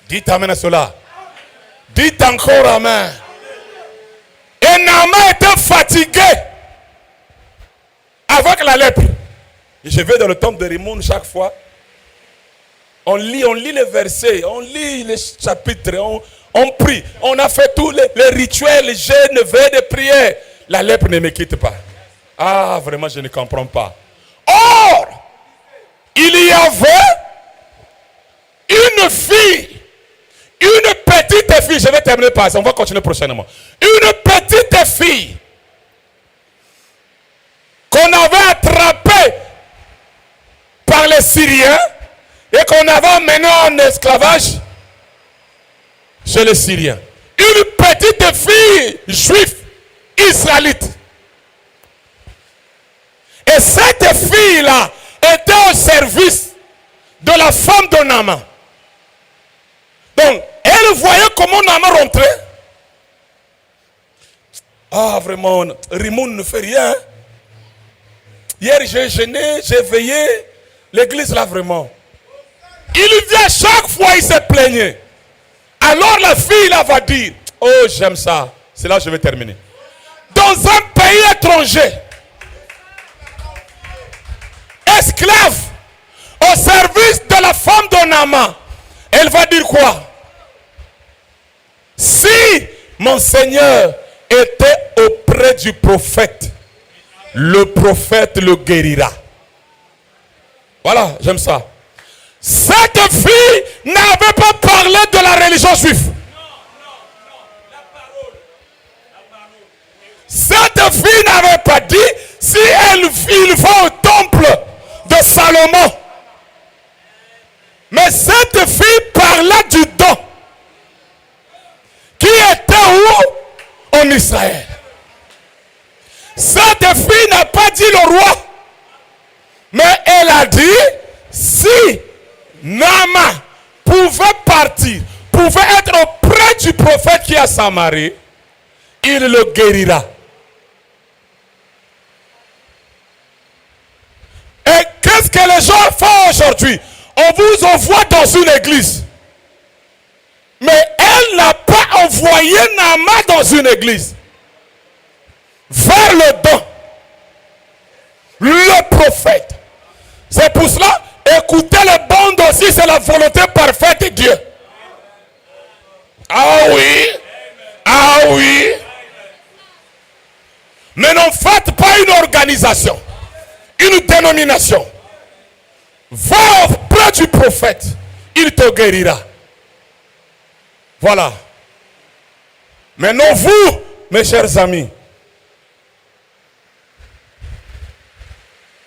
Dites amen à cela. Dites encore amen. Et Naaman était fatigué avec la lèpre. Et je vais dans le temple de Rimoun chaque fois. On lit les versets, on lit les chapitres, on prie. On a fait tous les rituels, les jeûnes, les veilles de prière. La lèpre ne me quitte pas. Ah, vraiment, je ne comprends pas. Or, il y avait une fille, une petite fille, je vais terminer par ça, on va continuer prochainement. Une petite fille qu'on avait attrapée par les Syriens et qu'on avait emmenée en esclavage chez les Syriens. Une petite fille juive, israélite. Et cette fille-là était au service de la femme de Naaman. Donc, elle voyait comment Naaman rentrait. Ah, vraiment, Rimoun ne fait rien. Hier, j'ai jeûné, j'ai veillé. L'église, là, vraiment. Il vient chaque fois, il se plaignait. Alors, la fille, là, va dire, oh, j'aime ça. C'est là que je vais terminer. Dans un pays étranger, esclave, au service de la femme de Naaman, elle va dire quoi? Si mon Seigneur était auprès du prophète, le prophète le guérira. Voilà, j'aime ça. Cette fille n'avait pas parlé de la religion juive. Cette fille n'avait pas dit si il va au temple de Salomon. Mais cette fille parlait du don qui était où? En Israël. Cette fille n'a pas dit le roi, mais elle a dit si Naaman pouvait partir, pouvait être auprès du prophète qui est à Samarie, il le guérira. Et qu'est-ce que les gens font aujourd'hui? On vous envoie dans une église. Mais elle n'a pas envoyé Naaman dans une église. Vers le don. Le prophète. C'est pour cela, écouter le bon aussi, c'est la volonté parfaite de Dieu. Ah oui. Ah oui. Mais n'en faites pas une organisation. Une dénomination. Va auprès du prophète. Il te guérira. Voilà. Maintenant vous, mes chers amis,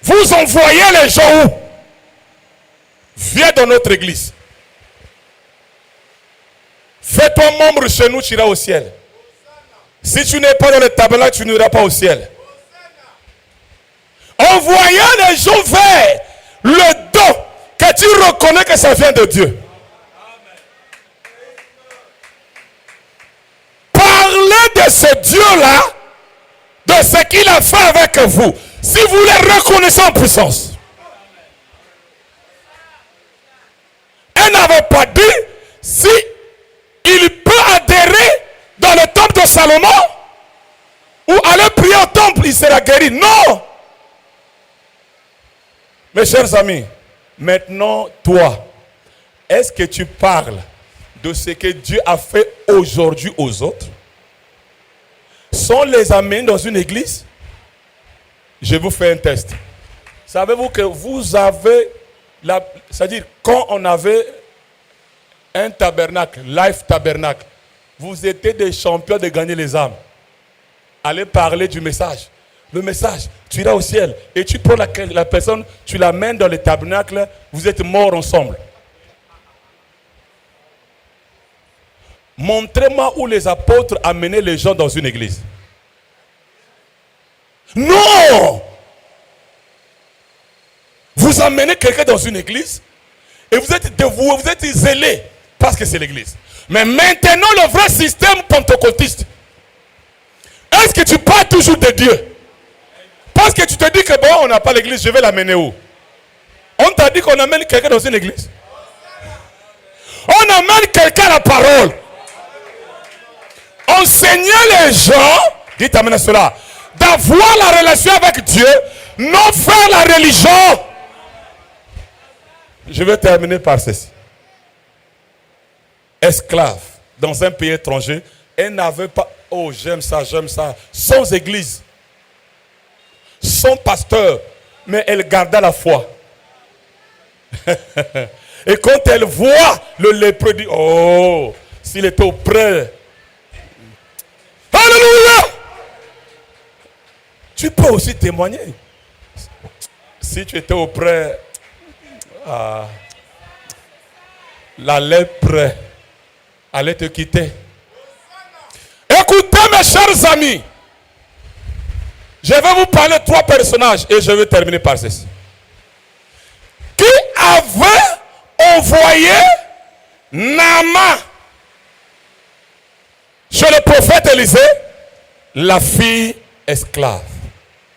vous envoyez les gens où? Viens dans notre église. Fais-toi membre chez nous, tu iras au ciel. Si tu n'es pas dans le tabernacle, tu n'iras pas au ciel. Envoyez les gens vers le don que tu reconnais que ça vient de Dieu. Parlez de ce Dieu-là, de ce qu'il a fait avec vous. Si vous le reconnaissez en puissance. Elle n'avait pas dit si il peut adhérer dans le temple de Salomon ou aller prier au temple, il sera guéri. Non. Mes chers amis, maintenant toi, est-ce que tu parles de ce que Dieu a fait aujourd'hui aux autres sans les amener dans une église? Je vous fais un test. Savez-vous que vous avez, c'est-à-dire quand on avait un tabernacle, life tabernacle, vous étiez des champions de gagner les âmes. Allez parler du message. Le message, tu iras au ciel et tu prends la personne, tu l'amènes dans le tabernacle, vous êtes morts ensemble. Montrez-moi où les apôtres amenaient les gens dans une église. Non! Vous amenez quelqu'un dans une église et vous êtes zélé parce que c'est l'église. Mais maintenant, le vrai système pentecôtiste, est-ce que tu parles toujours de Dieu? Parce que tu te dis que bon, on n'a pas l'église, je vais l'amener où? On t'a dit qu'on amène quelqu'un dans une église. On amène quelqu'un à la parole. Enseignez les gens, dites amen à cela, d'avoir la relation avec Dieu non faire la religion. Je vais terminer par ceci. Esclave dans un pays étranger, elle n'avait pas, oh j'aime ça, sans église, sans pasteur, mais elle gardait la foi. Et quand elle voit le lépreux, dit, oh, s'il était auprès. Alléluia! Tu peux aussi témoigner. Si tu étais auprès, la lèpre allait te quitter. Écoutez mes chers amis, je vais vous parler de 3 personnages et je vais terminer par ceci. Qui avait envoyé Naaman chez le prophète Élisée? La fille esclave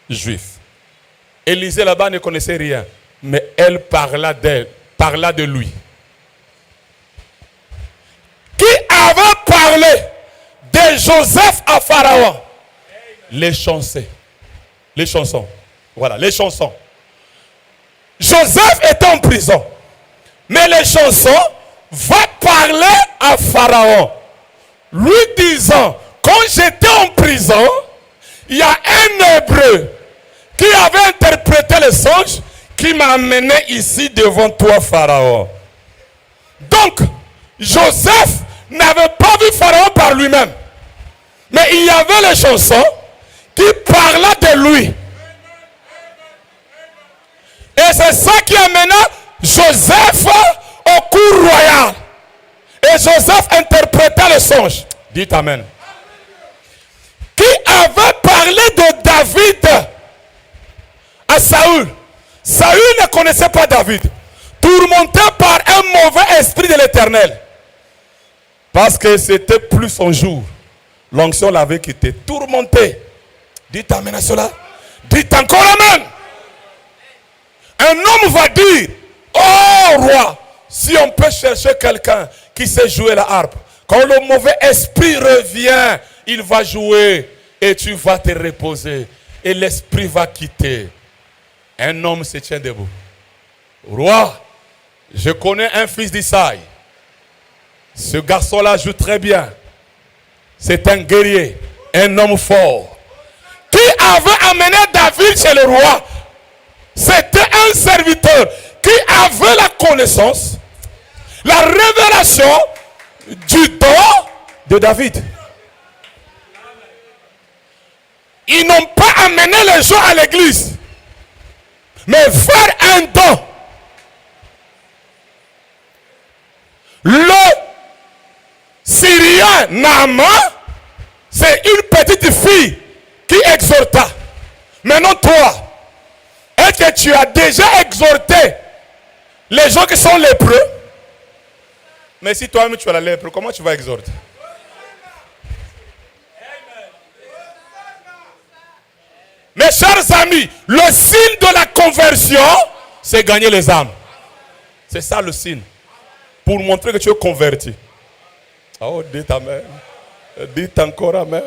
juive. Élisée là-bas ne connaissait rien, mais elle parla de lui. Qui avait parlé de Joseph à Pharaon? Les chansons. Les chansons. Voilà, les chansons. Joseph était en prison. Mais les chansons vont parler à Pharaon. Lui disant, quand j'étais en prison, il y a un Hébreu qui avait interprété le songe qui m'a amené ici devant toi, Pharaon. Donc, Joseph n'avait pas vu Pharaon par lui-même. Mais il y avait les chansons qui parlaient de lui. Et c'est ça qui amena Joseph au cour royal. Et Joseph interpréta le songe. Dites Amen. Qui avait parlé de David à Saül. Saül ne connaissait pas David. Tourmenté par un mauvais esprit de l'Éternel. Parce que c'était plus son jour. L'onction l'avait quitté. Tourmenté. Dites Amen à cela. Dites encore Amen. Un homme va dire, oh roi, si on peut chercher quelqu'un qui sait jouer la harpe, quand le mauvais esprit revient, il va jouer et tu vas te reposer et l'esprit va quitter. Un homme se tient debout. Roi, je connais un fils d'Isaïe. Ce garçon-là joue très bien. C'est un guerrier, un homme fort. Qui avait amené David chez le roi? C'était un serviteur qui avait la connaissance, la révélation du don de David. Ils n'ont pas amené les gens à l'église, mais faire un don. Le Syrien Naaman, c'est une petite fille qui exhorta. Maintenant toi, est-ce que tu as déjà exhorté les gens qui sont lépreux? Mais si toi-même tu as la lèpre, comment tu vas exhorter? Mes chers amis, le signe de la conversion, c'est gagner les âmes. C'est ça le signe. Pour montrer que tu es converti. Oh, dites Amen. Dites encore Amen.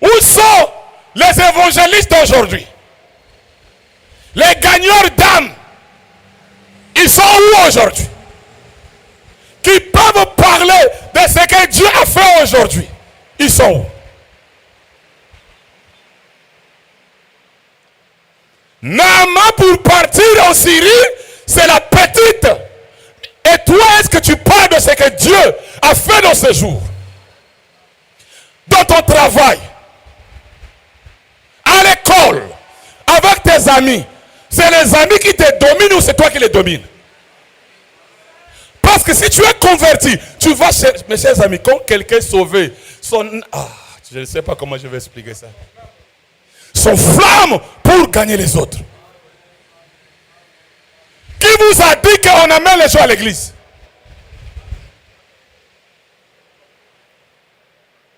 Où sont les évangélistes aujourd'hui? Les gagneurs d'âmes, ils sont où aujourd'hui? Qui peuvent parler de ce que Dieu a fait aujourd'hui. Ils sont où? Naaman pour partir en Syrie, c'est la petite. Et toi, est-ce que tu parles de ce que Dieu a fait dans ce jour? Dans ton travail, à l'école, avec tes amis. C'est les amis qui te dominent ou c'est toi qui les domines? Parce que si tu es converti, tu vas chez mes chers amis, quand quelqu'un est sauvé, je ne sais pas comment je vais expliquer ça. Son flamme pour gagner les autres. Qui vous a dit qu'on amène les gens à l'église?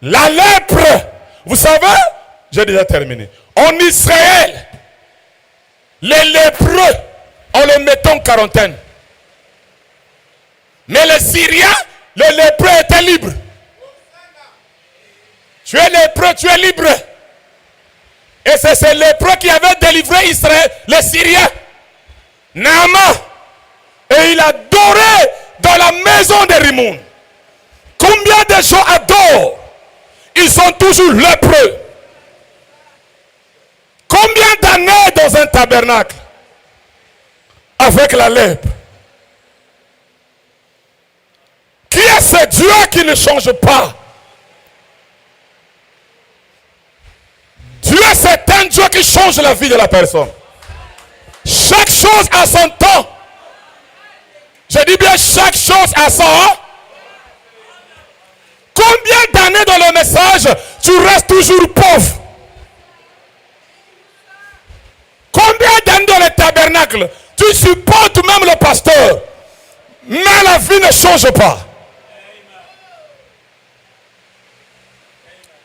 La lèpre, vous savez, j'ai déjà terminé. En Israël, les lépreux, on les mettait en quarantaine. Mais les Syriens, les lépreux étaient libres. Tu es lépreux, tu es libre. Et c'est ce lépreux qui avait délivré Israël, les Syriens. Naaman. Et il adorait dans la maison de Rimoun. Combien de gens adorent? Ils sont toujours lépreux. Combien d'années dans un tabernacle avec la lèpre? Qui est ce Dieu qui ne change pas? Dieu, c'est un Dieu qui change la vie de la personne. Chaque chose a son temps. Je dis bien chaque chose a son temps. Combien d'années dans le message, tu restes toujours pauvre? Combien d'années dans le tabernacle, tu supportes même le pasteur, mais la vie ne change pas.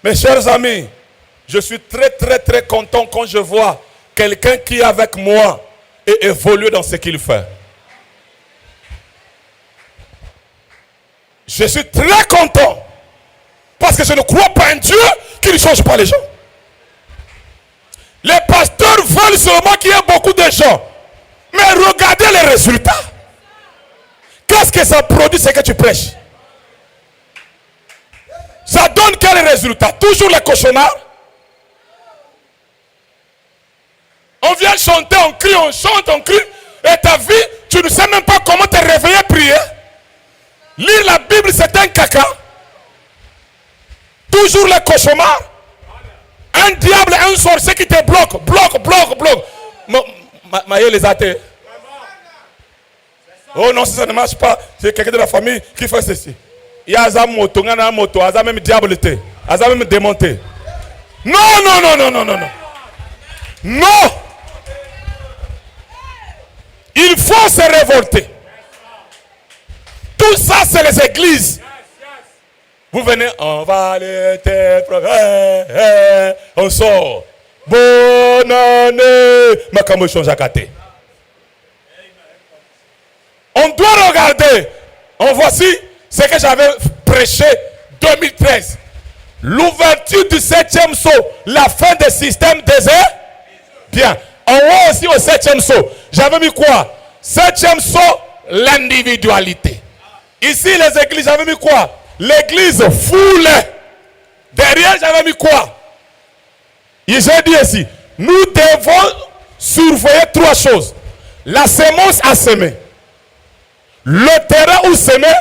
Mes chers amis, je suis très content quand je vois quelqu'un qui est avec moi et évolue dans ce qu'il fait. Je suis très content parce que je ne crois pas un Dieu qui ne change pas les gens. Les pasteurs veulent seulement qu'il y ait beaucoup de gens. Mais regardez les résultats. Qu'est-ce que ça produit, ce que tu prêches? Ça donne quel résultat? Toujours les cauchemars. On vient chanter, on crie, on chante, on crie. Et ta vie, tu ne sais même pas comment te réveiller, prier. Lire la Bible, c'est un caca. Toujours les cauchemars. Un diable, un sorcier qui te bloque. Maïe les athées. Oh non, si ça ne marche pas, c'est quelqu'un de la famille qui fait ceci. Il y a un moto, il y a un moto, il y a même diable, il y a même démonté. Non. Non. Il faut se révolter. Tout ça, c'est les églises. Vous venez, on va les têtes, on sort. Bonne année. Makamo change à côté. On doit regarder. Voici ce que j'avais prêché 2013. L'ouverture du 7e sceau. La fin des systèmes désert. Bien. En haut aussi au 7e sceau. J'avais mis quoi? 7e sceau, l'individualité. Ici les églises, j'avais mis quoi? L'église foule. Derrière, j'avais mis quoi? J'ai dit ici, nous devons surveiller trois choses. La semence à semer. Le terrain où semer.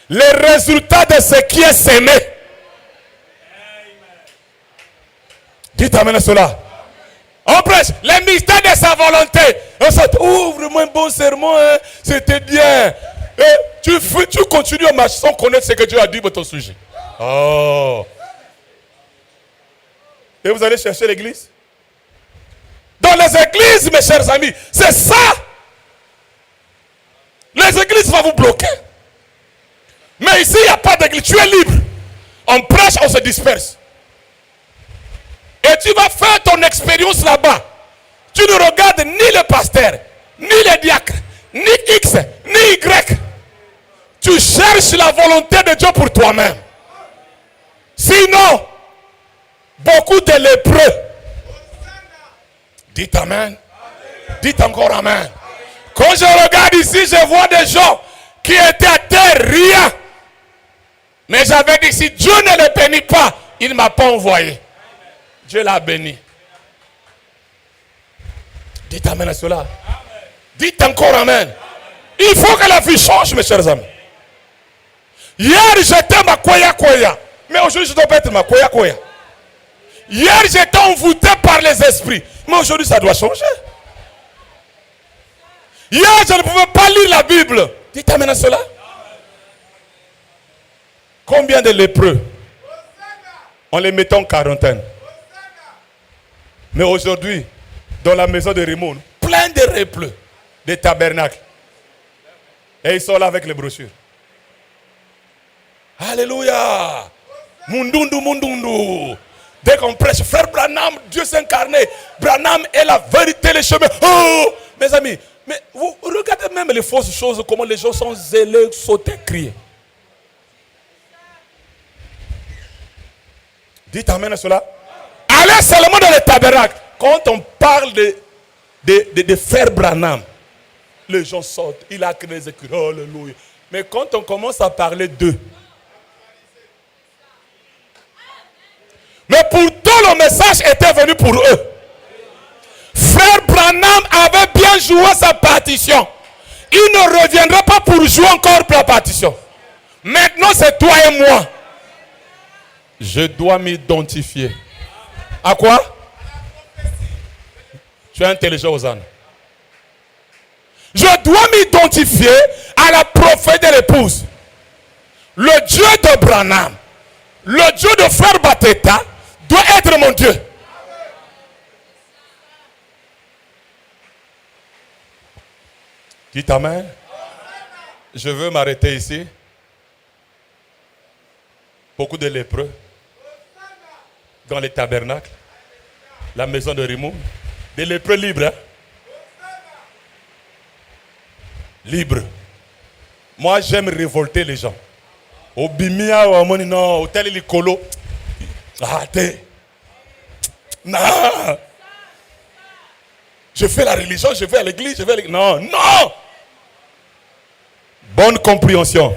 Les résultats de ce qui est semé. Dites amen à cela. On prêche les mystères de sa volonté. On se dit, oh, vraiment un bon sermon, hein? C'était bien. Et tu continues à marcher sans connaître ce que Dieu a dit pour ton sujet. Oh. Et vous allez chercher l'église? Dans les églises, mes chers amis, c'est ça. Les églises vont vous bloquer. Mais ici, il n'y a pas d'église. Tu es libre. On prêche, on se disperse. Et tu vas faire ton expérience là-bas. Tu ne regardes ni le pasteur, ni le diacre, ni X, ni Y. Tu cherches la volonté de Dieu pour toi-même. Sinon, beaucoup de lépreux. Dites amen. Dites encore amen. Quand je regarde ici, je vois des gens qui étaient à terre, rien. Mais j'avais dit, si Dieu ne les bénit pas, il ne m'a pas envoyé. Dieu l'a béni. Dites amen à cela. Dites encore amen. Il faut que la vie change, mes chers amis. Hier, j'étais ma koya. Mais aujourd'hui, je dois pas être ma koya. Hier, j'étais envoûté par les esprits. Mais aujourd'hui, ça doit changer. Hier, je ne pouvais pas lire la Bible. Dites amen à cela. Combien de lépreux? On les met en quarantaine. Mais aujourd'hui, dans la maison de Rimoun, plein de lépreux, des tabernacles. Et ils sont là avec les brochures. Alléluia. Mundundu. Dès qu'on prêche, frère Branham, Dieu s'est incarné. Branham est la vérité, le chemin. Oh, mes amis, mais vous regardez même les fausses choses, comment les gens sont zélés, sauter, crier. Dites amen à cela. allez seulement dans le tabernacle. Quand on parle de frère Branham, les gens sortent. Il a créé les écritures. Oh, alléluia. Mais quand on commence à parler d'eux, mais pourtant le message était venu pour eux. Frère Branham avait bien joué sa partition. Il ne reviendra pas pour jouer encore pour la partition. Maintenant c'est toi et moi. Je dois m'identifier. À quoi? Tu es intelligent, Hosanna. Je dois m'identifier à la prophète de l'épouse. Le Dieu de Branham, le Dieu de frère Bateta doit être mon Dieu. Dites amen. Je veux m'arrêter ici. Beaucoup de lépreux dans les tabernacles, la maison de Rimou, des lépreux libres. Hein? Libres. Moi, j'aime révolter les gens. Au Bimia, au Amoni, non, au tel Likolo. Arrêtez. Non. Je fais la religion, je vais à l'église, je vais à l'église. Non, non. Bonne compréhension.